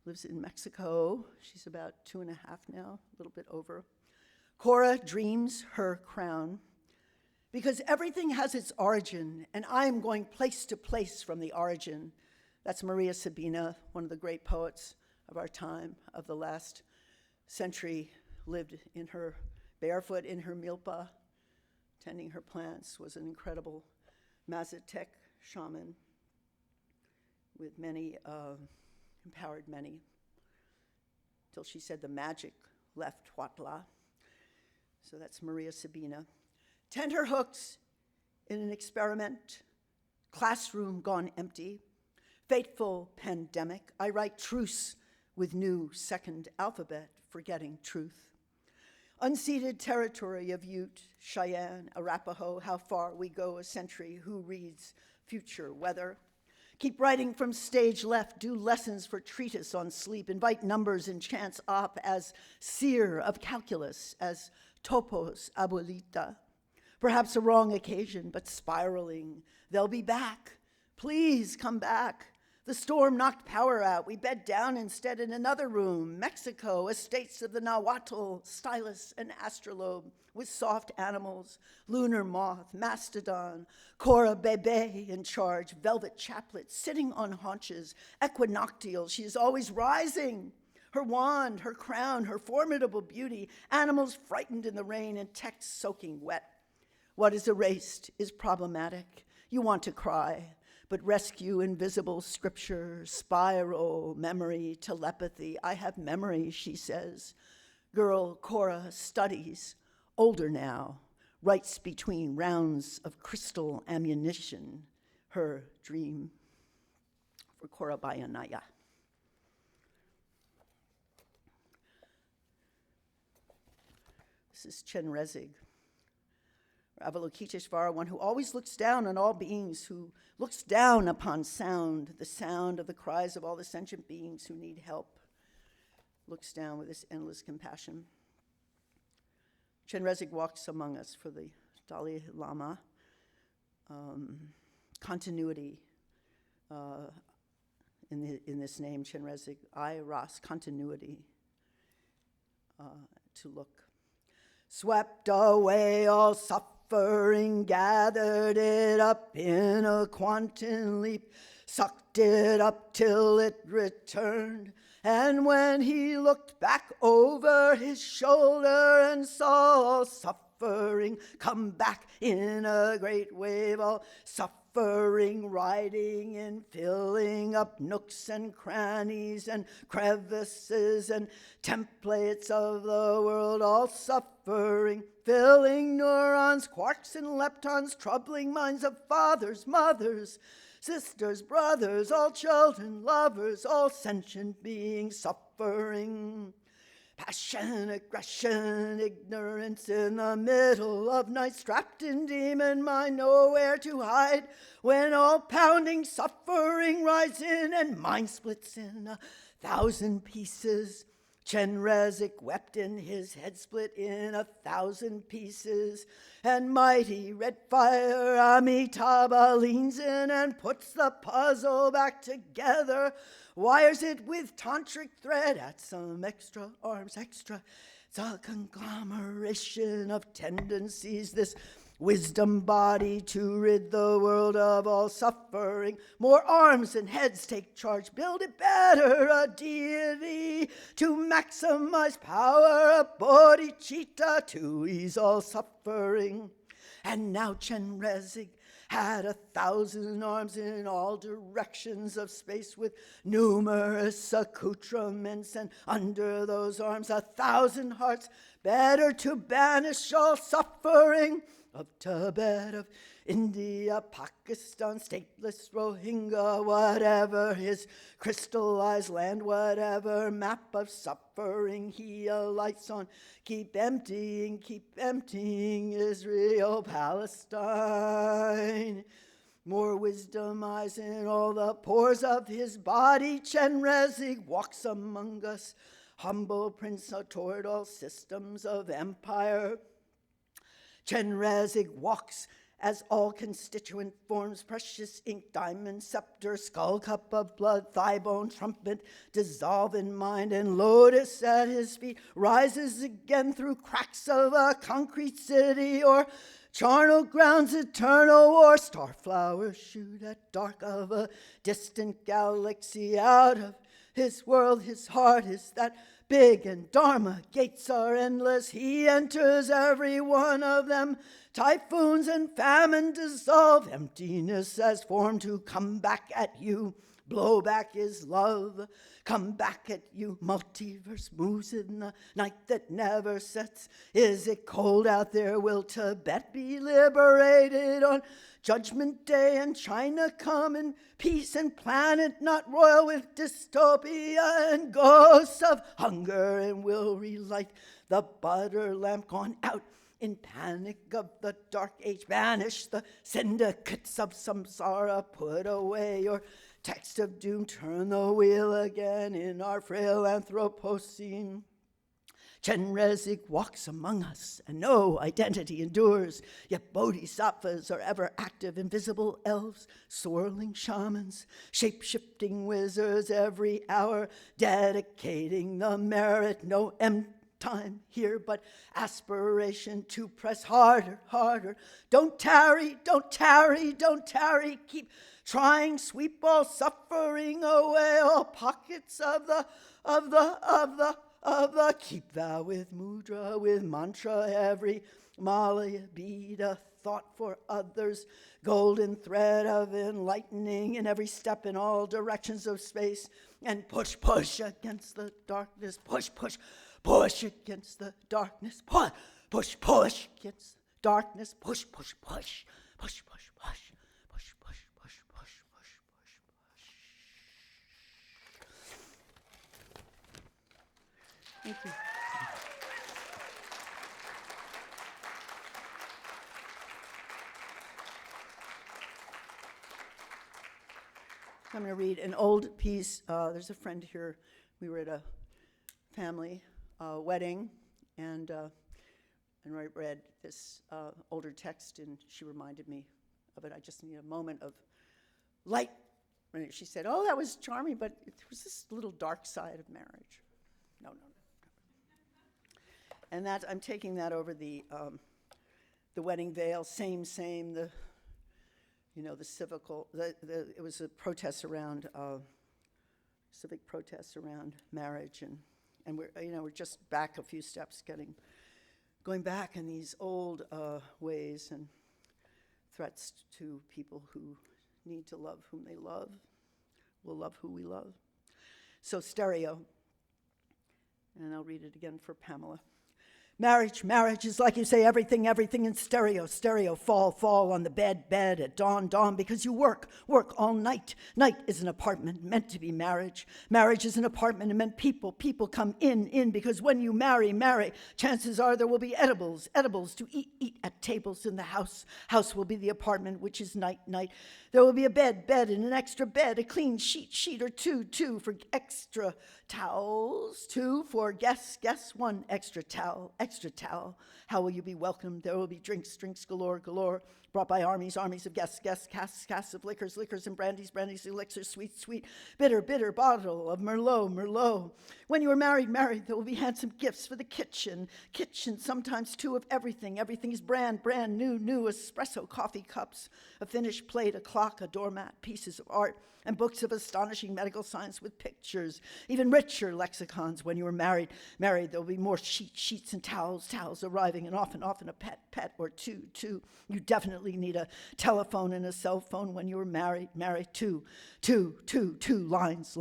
lives in Mexico. She's about 2.5 now, a little bit over. Cora dreams her crown, because everything has its origin, and I am going place to place from the origin. That's Maria Sabina, one of the great poets of our time, of the last century, lived in her barefoot in her milpa, tending her plants, was an incredible Mazatec shaman with many, empowered many, till she said the magic left Huatla. So that's Maria Sabina. Tender hooks in an experiment, classroom gone empty, fateful pandemic. I write truce with new second alphabet, forgetting truth. Unceded territory of Ute, Cheyenne, Arapaho, how far we go a century, who reads future weather? Keep writing from stage left, do lessons for treatise on sleep, invite numbers and chants up as seer of calculus, as topos abuelita. Perhaps a wrong occasion, but spiraling. They'll be back. Please come back. The storm knocked power out. We bed down instead in another room. Mexico, estates of the Nahuatl, stylus and astrolabe, with soft animals, lunar moth, mastodon, Cora Bebe in charge, velvet chaplet, sitting on haunches, equinoctial. She is always rising. Her wand, her crown, her formidable beauty, animals frightened in the rain and text soaking wet. What is erased is problematic. You want to cry, but rescue invisible scripture, spiral, memory, telepathy. I have memory, she says. Girl Cora studies, older now, writes between rounds of crystal ammunition, her dream. For Cora Bayanaya. This is Chenrezig. Avalokiteshvara, one who always looks down on all beings, who looks down upon sound, the sound of the cries of all the sentient beings who need help, looks down with this endless compassion. Chenrezig walks among us for the Dalai Lama. Continuity in this name, Chenrezig, Ras, continuity, to look. Swept away all suffering, gathered it up in a quantum leap, sucked it up till it returned. And when he looked back over his shoulder and saw all suffering come back in a great wave, all suffering riding and filling up nooks and crannies and crevices and templates of the world, all suffering, filling neurons, quarks and leptons, troubling minds of fathers, mothers, sisters, brothers, all children, lovers, all sentient beings suffering. Passion, aggression, ignorance in the middle of night, strapped in demon mind, nowhere to hide. When all pounding suffering rides in and mind splits in 1,000 pieces. Chenrezig wept in his head split in 1,000 pieces, and mighty red fire Amitabha leans in and puts the puzzle back together, wires it with tantric thread, at some extra arms extra. It's a conglomeration of tendencies, this wisdom body to rid the world of all suffering. More arms and heads take charge, build it better, a deity to maximize power, a bodhicitta to ease all suffering. And now Chenrezig had 1,000 arms in all directions of space with numerous accoutrements, and under those arms 1,000 hearts, better to banish all suffering of Tibet, of India, Pakistan, stateless Rohingya, whatever his crystallized land, whatever map of suffering he alights on, keep emptying Israel, Palestine. More wisdom eyes in all the pores of his body. Chenrezig walks among us, humble prince toward all systems of empire. Chenrezig walks as all constituent forms, precious ink, diamond, scepter, skull, cup of blood, thigh bone, trumpet, dissolve in mind, and lotus at his feet rises again through cracks of a concrete city, or charnel grounds eternal, or star flowers shoot at dark of a distant galaxy. Out of his world, his heart is that big, and Dharma gates are endless. He enters every one of them. Typhoons and famine dissolve. Emptiness has formed to come back at you. Blow back his love. Come back at you. Multiverse moves in the night that never sets. Is it cold out there? Will Tibet be liberated on Judgment Day, and China come in peace, and planet not royal with dystopia and ghosts of hunger, and will relight the butter lamp gone out in panic of the dark age. Banish the syndicates of samsara, put away your text of doom, turn the wheel again in our frail Anthropocene. Chenrezig walks among us, and no identity endures, yet bodhisattvas are ever active, invisible elves, swirling shamans, shape-shifting wizards every hour, dedicating the merit. No end time here, but aspiration to press harder, harder. Don't tarry, don't tarry, don't tarry, keep trying, sweep all suffering away, all pockets of the keep thou with mudra, with mantra, every mala bead a thought for others, golden thread of enlightening in every step in all directions of space, and push against the darkness, push against the darkness, push against darkness, push. Thank you. I'm going to read an old piece. There's a friend here. We were at a family wedding, and I read this older text, and she reminded me of it. I just need a moment of light. And she said, "Oh, that was charming, but there was this little dark side of marriage." No. And that I'm taking that over the wedding veil. Same. The civical. It was a protest around civic protests around marriage, and we're just back a few steps, going back in these old ways and threats to people who need to love whom they love, will love who we love. So stereo, and I'll read it again for Pamela. Marriage is like you say everything in stereo, fall on the bed at dawn, because you work all night. Night is an apartment meant to be marriage. Marriage is an apartment and meant people come in, because when you marry, chances are there will be edibles to eat at tables in the house. House will be the apartment, which is night. There will be a bed and an extra bed, a clean sheet or two for extra towels, 2 for guests, 1 extra towel. How will you be welcomed? There will be drinks galore, brought by armies of guests, casks of liquors and brandies, elixirs, sweet, bitter, bottle of Merlot. When you are married, there will be handsome gifts for the kitchen, sometimes 2 of everything. Everything is brand new espresso, coffee cups, a finished plate, a clock, a doormat, pieces of art, and books of astonishing medical science with pictures, even richer lexicons. When you are married, there will be more sheets and towels arrive driving, and often a pet or two. You definitely need a telephone and a cell phone when you're married. Two. Lines.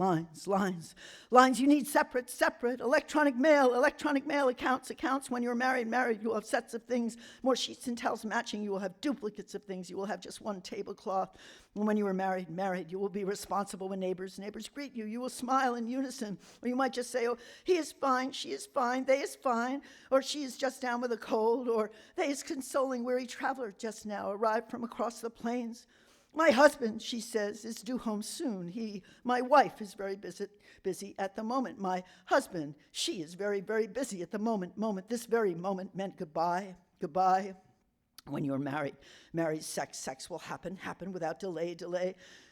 You need separate. Electronic mail, accounts. When you're married, you will have sets of things, more sheets and towels matching. You will have duplicates of things. You will have just one tablecloth. And when you are married, you will be responsible when neighbors greet you. You will smile in unison. Or you might just say, oh, he is fine, she is fine, they is fine. Or she is just down with a cold. Or they is consoling weary traveler just now arrived from across the plains. My husband, she says, is due home soon. My wife is very busy at the moment. My husband, she is very, very busy at the moment. This very moment meant goodbye. When you're married, sex will happen without delay.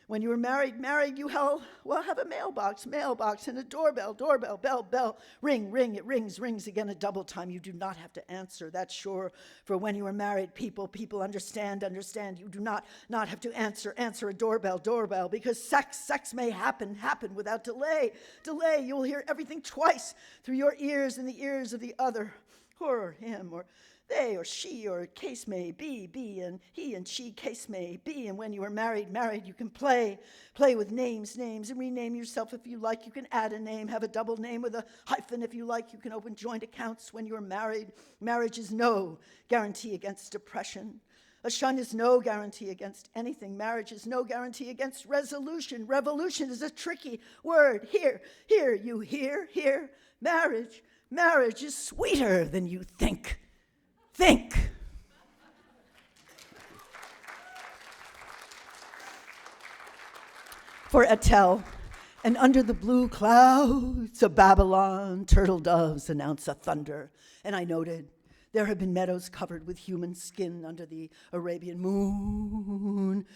When you are married, you will have a mailbox, and a doorbell, bell, ring, it rings again a double time. You do not have to answer, that's sure. For when you are married, people understand. You do not have to answer a doorbell, because sex may happen without delay. You will hear everything twice through your ears and the ears of the other, her or him, or they or she, or case may be, and he and she, case may be. And when you are married, you can play with names, and rename yourself if you like. You can add a name, have a double name with a hyphen if you like. You can open joint accounts when you are married. Marriage is no guarantee against depression. A shun is no guarantee against anything. Marriage is no guarantee against resolution. Revolution is a tricky word. Here, you hear? Marriage is sweeter than you think. For Etel, and under the blue clouds of Babylon, turtle doves announce a thunder. And I noted there have been meadows covered with human skin under the Arabian moon.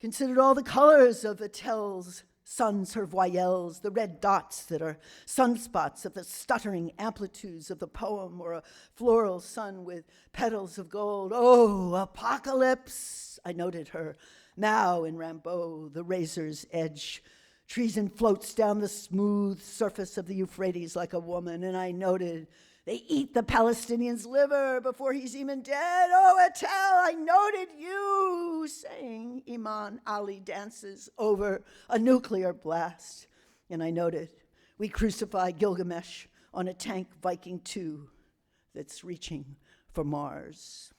Considered all the colors of Etel's suns, her voyelles, the red dots that are sunspots of the stuttering amplitudes of the poem, or a floral sun with petals of gold. Oh, apocalypse! I noted her now in Rimbaud, the razor's edge. Treason floats down the smooth surface of the Euphrates like a woman, and I noted they eat the Palestinian's liver before he's even dead. Oh, Etel, I noted you saying Iman Ali dances over a nuclear blast. And I noted we crucify Gilgamesh on a tank Viking II that's reaching for Mars.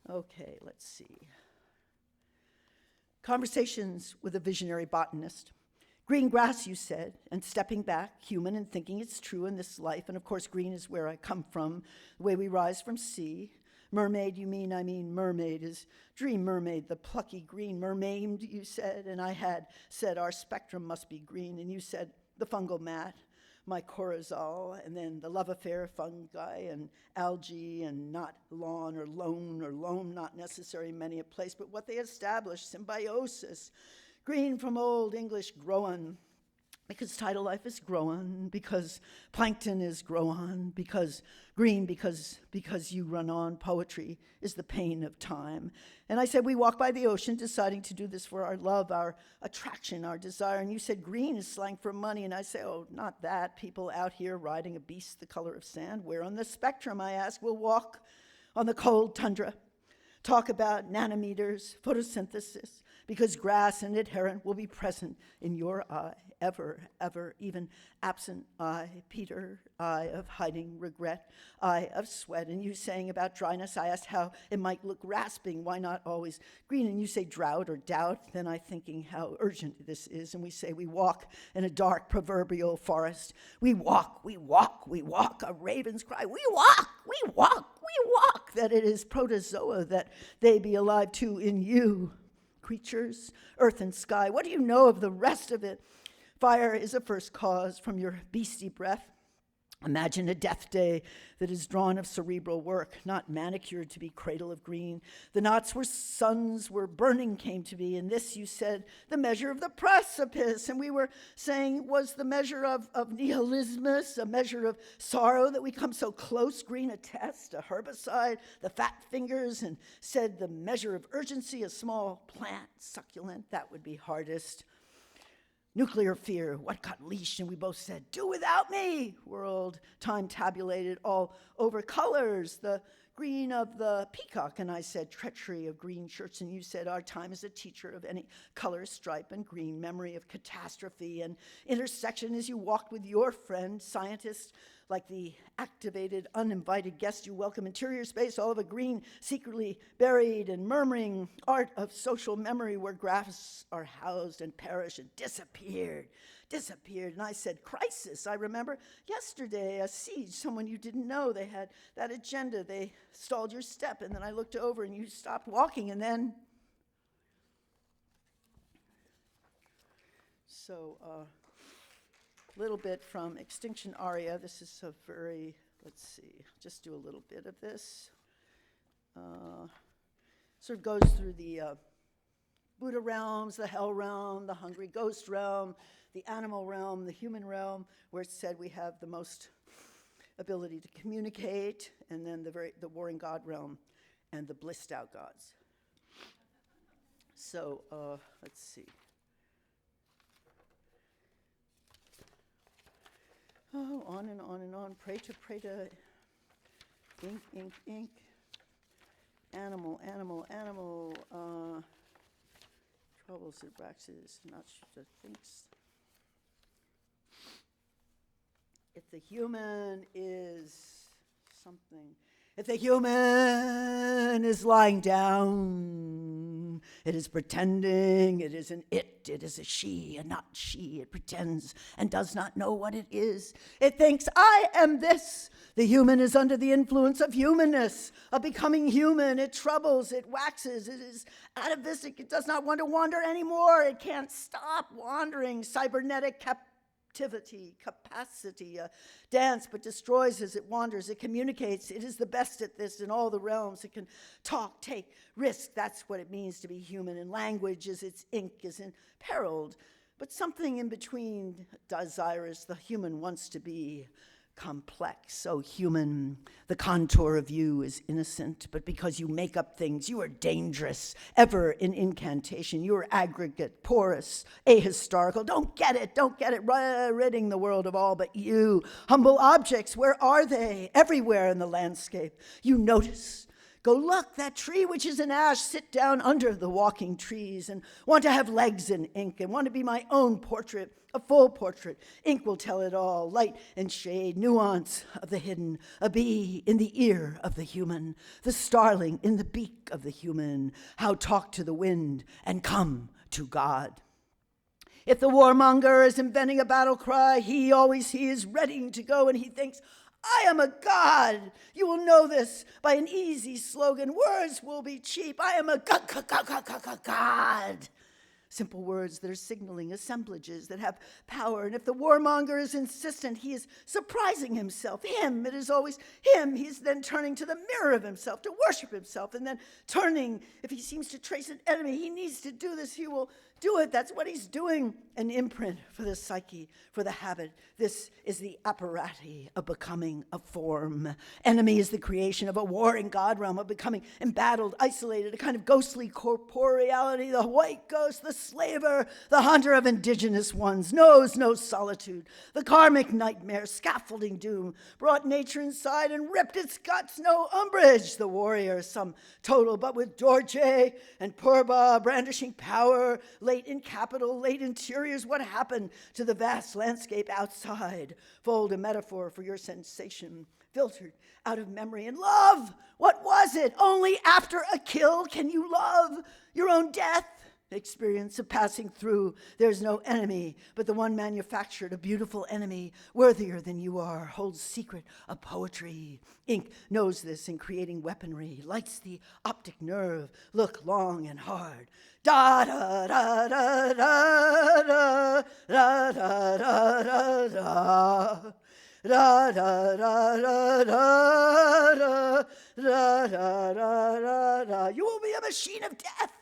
Okay, let's see. Conversations with a visionary botanist. Green grass, you said, and stepping back, human and thinking it's true in this life. And of course, green is where I come from, the way we rise from sea. Mermaid, you mean, I mean mermaid is dream mermaid, the plucky green mermaid, you said. And I had said our spectrum must be green. And you said the fungal mat, mycorrhizal, and then the love affair, fungi and algae, and not lawn or loam, not necessary in many a place, but what they established, symbiosis. Green from Old English grown, because tidal life is grown, because plankton is grown, because green, because you run on. Poetry is the pain of time. And I said, we walk by the ocean deciding to do this for our love, our attraction, our desire. And you said green is slang for money. And I say, oh, not that. People out here riding a beast the color of sand. Where on the spectrum, I ask, we'll walk on the cold tundra, talk about nanometers, photosynthesis, because grass and adherent will be present in your eye, ever, even absent eye, Peter, eye of hiding regret, eye of sweat. And you saying about dryness, I asked how it might look rasping, why not always green? And you say drought or doubt, then I thinking how urgent this is. And we say we walk in a dark proverbial forest. We walk, a raven's cry, we walk, that it is protozoa that they be alive too in you. Creatures, earth and sky, what do you know of the rest of it? Fire is a first cause from your beastie breath. Imagine a death day that is drawn of cerebral work, not manicured to be cradle of green. The knots where suns were burning came to be, and this, you said, the measure of the precipice. And we were saying, was the measure of nihilismus, a measure of sorrow that we come so close, green a test, a herbicide, the fat fingers, and said the measure of urgency, a small plant, succulent, that would be hardest. Nuclear fear, what got leashed? And we both said, do without me. World, time tabulated all over colors. The green of the peacock, and I said, treachery of green shirts. And you said, our time is a teacher of any color, stripe, and green, memory of catastrophe and intersection as you walked with your friend, scientist, like the activated, uninvited guest you welcome, interior space, all of a green, secretly buried and murmuring art of social memory where graphs are housed and perish and disappeared. And I said, crisis. I remember yesterday, a siege, someone you didn't know. They had that agenda. They stalled your step, and then I looked over and you stopped walking, and then. So, little bit from Extinction Aria. This is a very, let's see, just do a little bit of this. Sort of goes through the Buddha realms, the hell realm, the hungry ghost realm, the animal realm, the human realm, where it's said we have the most ability to communicate, and then the warring god realm and the blissed out gods. So let's see. Oh, on and on and on. Pray to, ink. Animal. Troubles, Abraxas, not sure, thinks. If the human is something, if the human is lying down, it is pretending, it is an it is a she, and not she. It pretends and does not know what it is. It thinks, I am this. The human is under the influence of humanness, of becoming human. It troubles, it waxes, it is atavistic. It does not want to wander anymore. It can't stop wandering. Cybernetic capacity, dance, but destroys as it wanders. It communicates. It is the best at this in all the realms. It can talk, take, risk. That's what it means to be human. And language is its ink is imperiled. But something in between desirous, the human wants to be complex, so human. The contour of you is innocent, but because you make up things, you are dangerous, ever in incantation. You are aggregate, porous, ahistorical. Don't get it, ridding the world of all but you. Humble objects, where are they? Everywhere in the landscape. You notice. Go look, that tree which is an ash, sit down under the walking trees and want to have legs and ink and want to be my own portrait, a full portrait. Ink will tell it all, light and shade, nuance of the hidden, a bee in the ear of the human, the starling in the beak of the human, how talk to the wind and come to God. If the warmonger is inventing a battle cry, he is ready to go and he thinks, I am a god. You will know this by an easy slogan. Words will be cheap. I am a god. Simple words that are signaling assemblages that have power. And if the warmonger is insistent, he is surprising himself. It is always him. He's then turning to the mirror of himself to worship himself. And then turning, if he seems to trace an enemy, he needs to do this. He will do it. That's what he's doing. An imprint for the psyche, for the habit. This is the apparati of becoming a form. Enemy is the creation of a warring god realm, of becoming embattled, isolated, a kind of ghostly corporeality. The white ghost, the slaver, the hunter of indigenous ones, knows no solitude. The karmic nightmare, scaffolding doom, brought nature inside and ripped its guts, no umbrage. The warrior, some total, but with Dorje and Purba, brandishing power, late in capital, late interiors. What happened to the vast landscape outside? Fold a metaphor for your sensation, filtered out of memory. And love, what was it? Only after a kill can you love your own death. Experience of passing through. There's no enemy, but the one manufactured, a beautiful enemy, worthier than you are, holds secret of poetry. Ink knows this in creating weaponry, lights the optic nerve, look long and hard. Da da da da da da da da da da. Da da da da da da da da da. You will be a machine of death.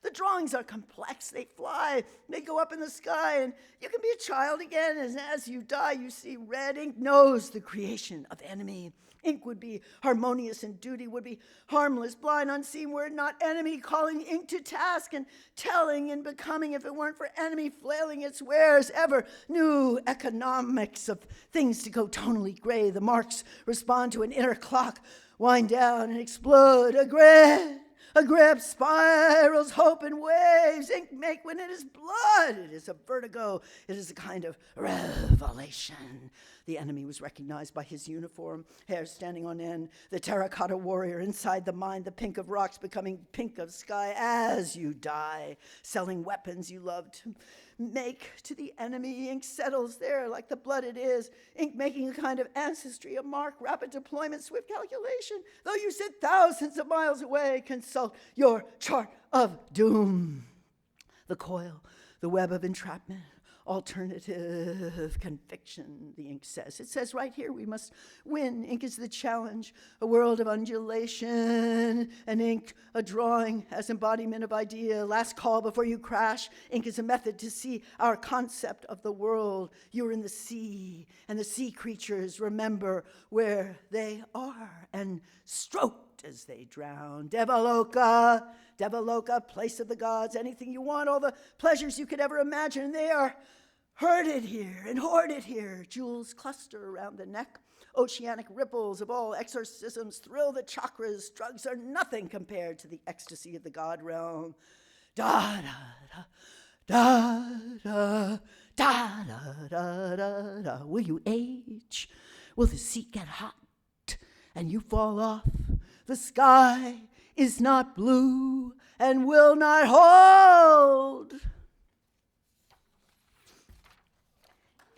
The drawings are complex. They fly. They go up in the sky, and you can be a child again. And as you die, you see red. Ink knows the creation of enemy. Ink would be harmonious and duty would be harmless, blind, unseen, were it not enemy calling ink to task and telling and becoming if it weren't for enemy flailing its wares. Ever new economics of things to go tonally gray. The marks respond to an inner clock, wind down and explode. A grip spirals, hope and waves, ink make when it is blood. It is a vertigo. It is a kind of revelation. The enemy was recognized by his uniform, hair standing on end, the terracotta warrior inside the mind, the pink of rocks becoming pink of sky as you die, selling weapons you love to make to the enemy. Ink settles there like the blood it is, ink making a kind of ancestry, a mark, rapid deployment, swift calculation. Though you sit thousands of miles away, consult your chart of doom. The coil, the web of entrapment, alternative conviction, the ink says. It says right here we must win. Ink is the challenge, a world of undulation, and ink a drawing as embodiment of idea. Last call before you crash. Ink is a method to see our concept of the world. You're in the sea, and the sea creatures remember where they are and stroked as they drown. Devaloka, Devaloka, place of the gods, anything you want, all the pleasures you could ever imagine, they are herded here and hoarded here. Jewels cluster around the neck. Oceanic ripples of all exorcisms thrill the chakras. Drugs are nothing compared to the ecstasy of the God realm. Da da da da da da da da da. Will you age? Will the seat get hot and you fall off? The sky is not blue and will not hold.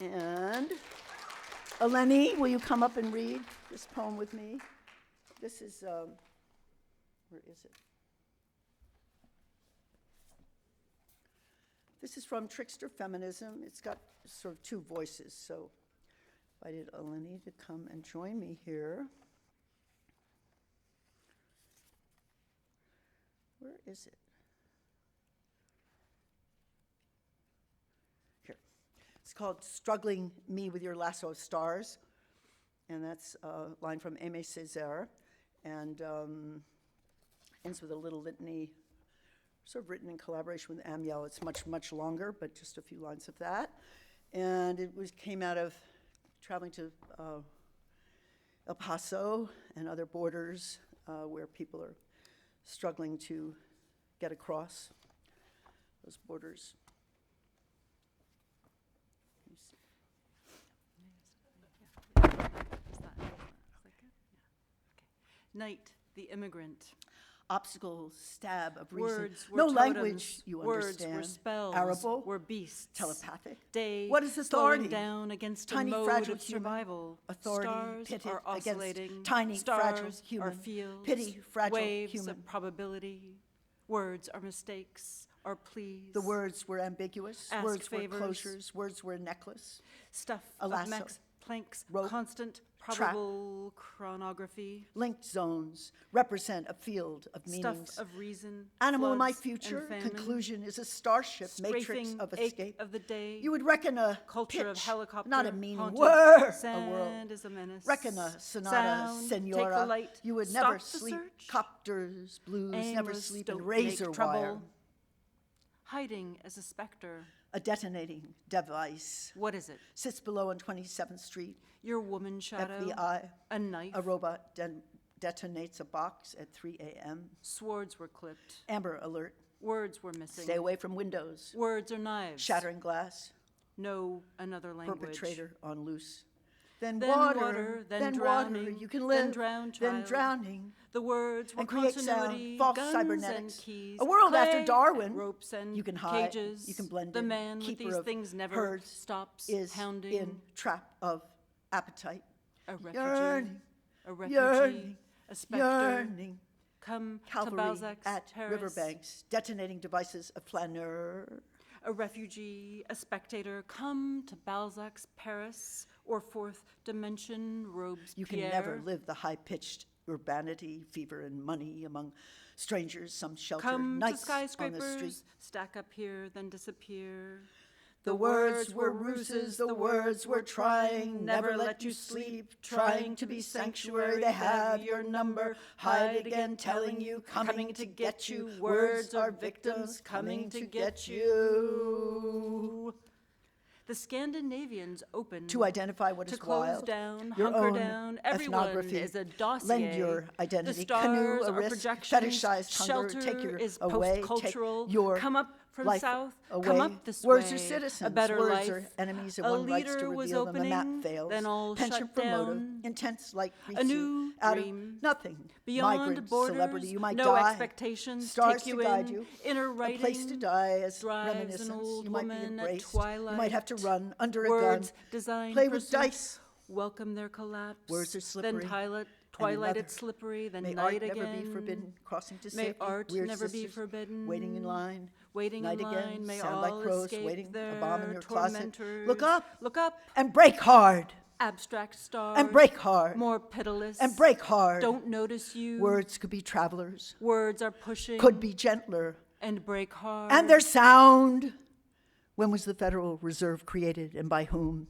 And Eleni, will you come up and read this poem with me? This is, where is it? This is from Trickster Feminism. It's got sort of two voices, so I invited Eleni to come and join me here. Where is it? Here. It's called Struggling Me with Your Lasso of Stars. And that's a line from Aimé Césaire. And ends with a little litany, sort of written in collaboration with Amiel. It's much, much longer, but just a few lines of that. And it came out of traveling to El Paso and other borders where people are struggling to get across those borders. Night, the immigrant. Obstacles, stab of reason. Words were no totems, language you words understand. were spells, Arable, were beasts. telepathic. Day What is authority? slowing down against Tiny, a mode fragile of human. survival. Authority Stars pitted are oscillating. against tiny, Stars fragile human. are fields. Pity, fragile waves human. of probability. Words are mistakes, are pleas. The words were ambiguous. Ask words favors. were closures. Words were a necklace. Stuff a of lasso. planks, Rope, constant trap. probable chronography. Linked zones represent a field of Stuff meanings. of reason. Animal in my floods future, and famine. conclusion is a starship matrix Strafing of ache escape. of the day. You would reckon a Culture pitch, of helicopter. not a meaning haunted. word, a Sand world. is a menace. Reckon a sonata, Sound, take the senora. light. You would Stop never the sleep. search. Copters, blues, never Aimless, sleep in don't razor make trouble. wire. Hiding as a specter. A detonating device. What is it? Sits below on 27th Street. Your woman shadow. FBI. A knife. A robot detonates a box at 3 a.m. Swords were clipped. Amber alert. Words were missing. Stay away from windows. Words are knives. Shattering glass. Know another language. Perpetrator on loose. Then Then water, then water. drowning, You can live. then drown, then child. drowning. The words were And create continuity, sound, false guns cybernetics. and keys, A world after clay, Darwin. ropes and You can hide. cages. You can blend the in. man Keeper with these of things never herds stops is hounding. in trap of appetite. A refugee, Yearning. a refugee, Yearning. a specter. Yearning. Come Cavalry to Balzac's at terrace. riverbanks, detonating devices of flaneur. A refugee, a spectator, come to Balzac's Paris or fourth dimension Robespierre. You can never live the high-pitched urbanity, fever, and money among strangers, some shelter, Come to nights on the street. skyscrapers, stack up here, then disappear. The words were ruses, the words were trying, never let you sleep, trying to be sanctuary. They have your number, hide it again, telling you, coming to get you. Words are victims, coming to get you. The Scandinavians opened To identify what to is close wild, down, your hunker own down. Everyone ethnography. is a dossier. Lend your identity, The stars canoe, a are risk, projections. fetishized hunger, Shelter take your is away, post-cultural. take your Come up from life south. away. Come up this Words way. are citizens. A better Words life. are enemies, and A one writes to leader was reveal them, and opening, that fails. then all Penchant shut for motive, down. intense like A new out of dream. nothing. Beyond Migrant, borders, celebrity, you might no die. expectations Stars take you to guide in. you. Inner A writing place to die as drives an reminiscence. old You might be woman at embraced. twilight. You might have to run under a gun. Words design Play with pursuits, dice. welcome their collapse. Words are slippery. Then twilight another. it's slippery. Then May night art again. never be forbidden. Crossing to May safety. art Weird never be sisters, forbidden. Waiting in line. Waiting Night in line. again. May Sound all like crows escape waiting. their A bomb in your closet. tormentors. Look up. Look up. And break hard. Abstract stars. And break hard. More pitiless. And break hard. Don't notice you. Words could be travelers. Words are pushing. Could be gentler. And break hard. And their sound. When was the Federal Reserve created and by whom?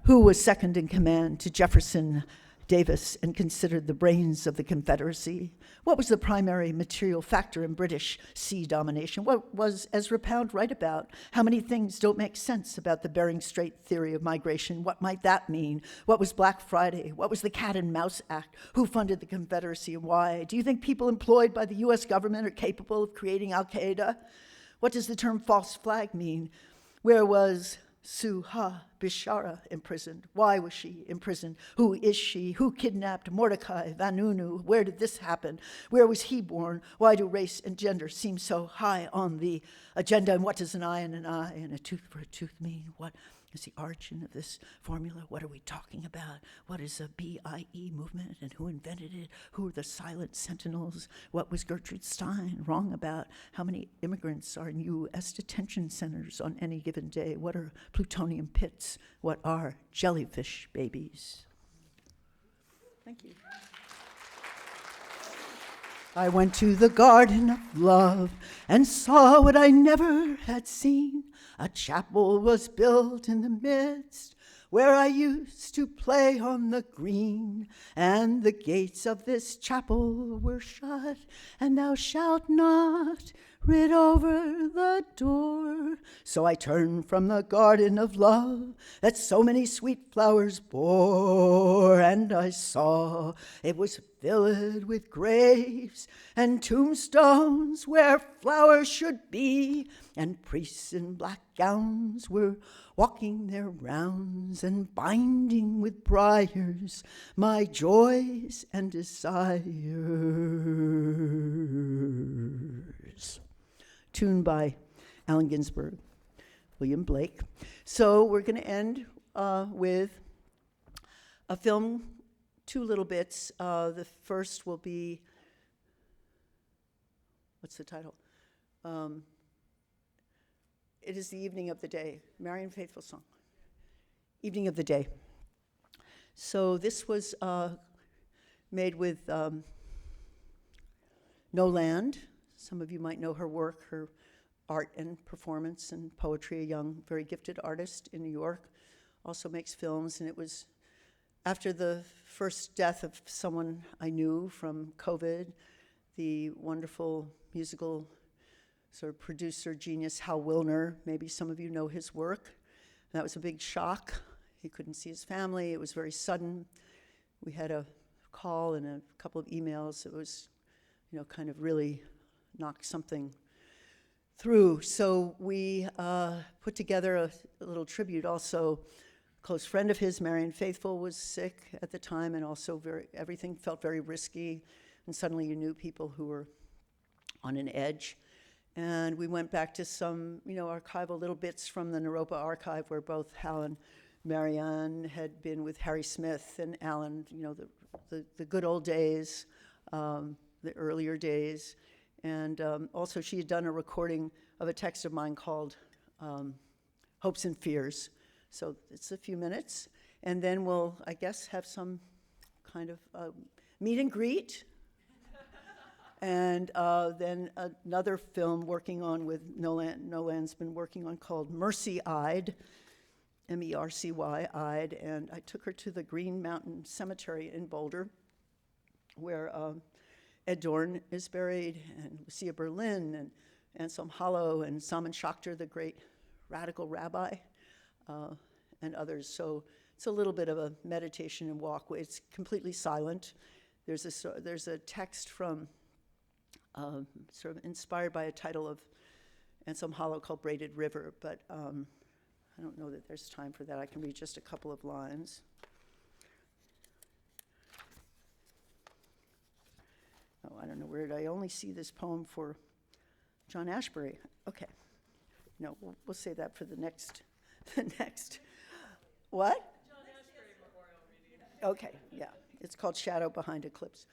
Who was second in command to Jefferson Davis and considered the brains of the Confederacy? What was the primary material factor in British sea domination? What was Ezra Pound right about? How many things don't make sense about the Bering Strait theory of migration? What might that mean? What was Black Friday? What was the Cat and Mouse Act? Who funded the Confederacy and why? Do you think people employed by the US government are capable of creating Al-Qaeda? What does the term false flag mean? Where was Suha Bishara imprisoned? Why was she imprisoned? Who is she? Who kidnapped Mordecai Vanunu? Where did this happen? Where was he born? Why do race and gender seem so high on the agenda? And what does an eye and an eye and a tooth for a tooth mean? What is the origin of this formula? What are we talking about? What is a BIE movement and who invented it? Who are the silent sentinels? What was Gertrude Stein wrong about? How many immigrants are in U.S. detention centers on any given day? What are plutonium pits? What are jellyfish babies? Thank you. I went to the garden of love and saw what I never had seen. A chapel was built in the midst where I used to play on the green, and the gates of this chapel were shut, and thou shalt not rid over the door. So I turned from the garden of love that so many sweet flowers bore, and I saw it was filled with graves and tombstones where flowers should be, and priests in black gowns were walking their rounds and binding with briars my joys and desires. Tune by Allen Ginsberg, William Blake. So we're going to end with a film, two little bits. The first will be, what's the title? It is the Evening of the Day, Marian Faithfull song. Evening of the Day. So this was made with No Land. Some of you might know her work, her art and performance and poetry, a young, very gifted artist in New York, also makes films. And it was after the first death of someone I knew from COVID, the wonderful musical sort of producer genius Hal Wilner. Maybe some of you know his work. That was a big shock. He couldn't see his family. It was very sudden. We had a call and a couple of emails. It was, kind of really knocked something through. So we put together a little tribute. Also, a close friend of his, Marian Faithfull, was sick at the time, and also everything felt very risky. And suddenly you knew people who were on an edge. And we went back to some, archival little bits from the Naropa archive where both Hal and Marianne had been with Harry Smith and Alan, the good old days, the earlier days. And also she had done a recording of a text of mine called Hopes and Fears. So it's a few minutes. And then we'll, I guess, have some kind of meet and greet. And then another film working on with Nolan's been working on called Mercy-Eyed, M-E-R-C-Y-Eyed, and I took her to the Green Mountain Cemetery in Boulder, where Ed Dorn is buried, and Lucia Berlin, and Anselm Hollow, and Salman Schachter, the great radical rabbi, and others. So it's a little bit of a meditation and walk. It's completely silent. There's a text from, sort of inspired by a title of Anselm Hollow called Braided River, but I don't know that there's time for that. I can read just a couple of lines. Oh, I don't know, where did I only see this poem for John Ashbery? Okay. No, we'll say that for the next, what? John Ashbery Memorial Reading. Okay, yeah. It's called Shadow Behind Eclipse.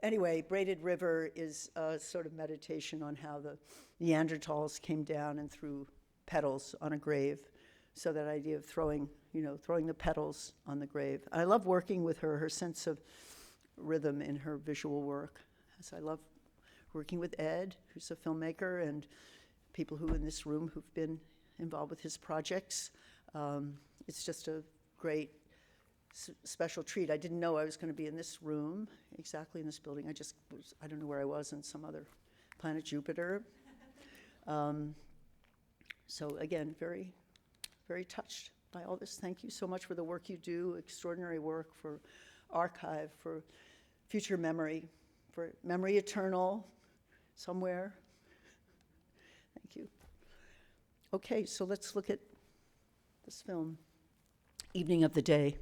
Anyway, Braided River is a sort of meditation on how the Neanderthals came down and threw petals on a grave. So that idea of throwing the petals on the grave. I love working with her sense of rhythm in her visual work. So I love working with Ed, who's a filmmaker, and people who in this room who've been involved with his projects. It's just a great special treat. I didn't know I was going to be in this room, exactly in this building. I don't know where I was, in some other planet, Jupiter. So again, very, very touched by all this. Thank you so much for the work you do, extraordinary work for Archive, for future memory, for memory eternal somewhere. Thank you. Okay, so let's look at this film, Evening of the Day.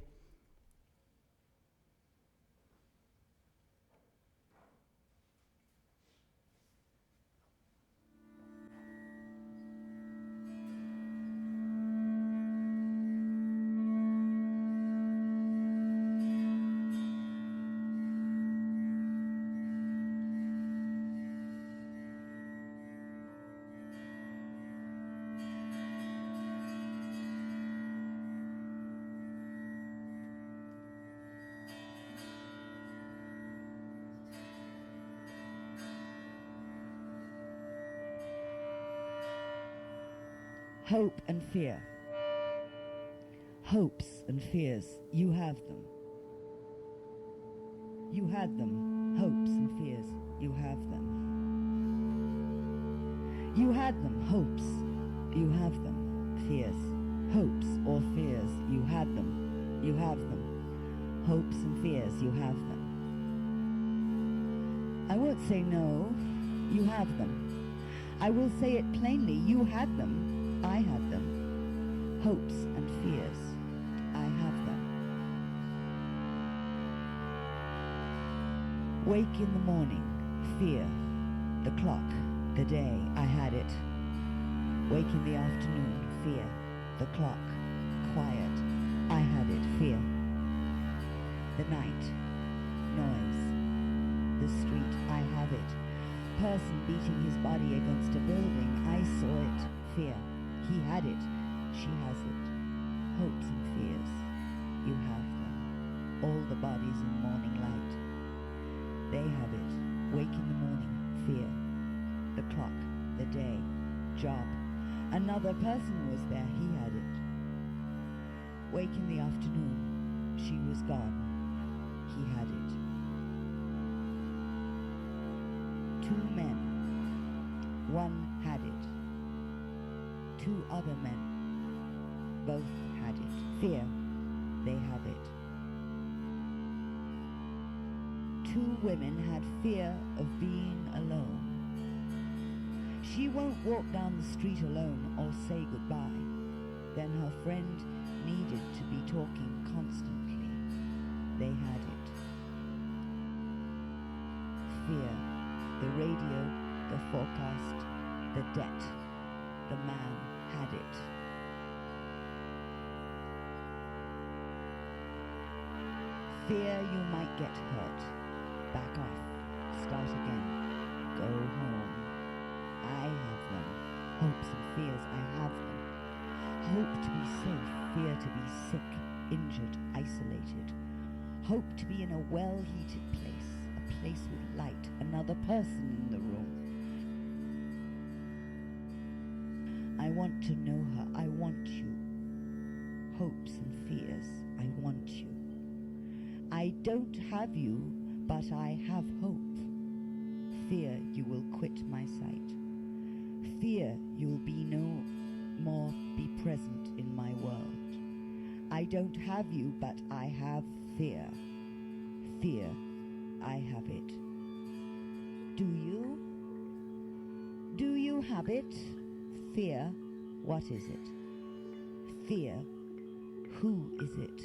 Hope and fear. Hopes and fears, you have them. You had them, hopes and fears, you have them. You had them, hopes, you have them, fears. Hopes or fears, you had them, you have them. Hopes and fears, you have them. I won't say no, you have them. I will say it plainly, you had them. I had them. Hopes and fears, I have them. Wake in the morning, fear, the clock, the day, I had it. Wake in the afternoon, fear, the clock, quiet, I had it, fear. The night, noise, the street, I have it. Person beating his body against a building, I saw it, fear. He had it, she has it. Hopes and fears, you have them. All the bodies in morning light, they have it. Wake in the morning, fear. The clock, the day, job. Another person was there, he had it. Wake in the afternoon, she was gone, he had it. Two men, one had it. Two other men, both had it. Fear, they have it. Two women had fear of being alone. She won't walk down the street alone or say goodbye. Then her friend needed to be talking constantly. They had it. Fear, the radio, the forecast, the debt, the man had it. Fear you might get hurt. Back off. Start again. Go home. I have them. Hopes and fears, I have them. Hope to be safe. Fear to be sick, injured, isolated. Hope to be in a well-heated place. A place with light. Another another person in the room. I want to know her. I want you. Hopes and fears. I want you. I don't have you, but I have hope. Fear you will quit my sight. Fear you will be no more be present in my world. I don't have you, but I have fear. Fear, I have it. Do you? Do you have it? Fear, what is it? Fear, who is it?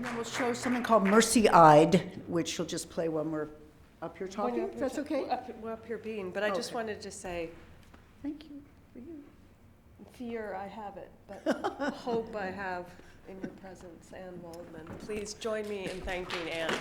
And then we'll show something called Mercy Eyed, which she'll just play when we're up here talking, if that's okay? We're up here being, but I just Okay. wanted to say, Thank you for you. fear, I have it, but hope I have in your presence, Anne Waldman. Please join me in thanking Anne.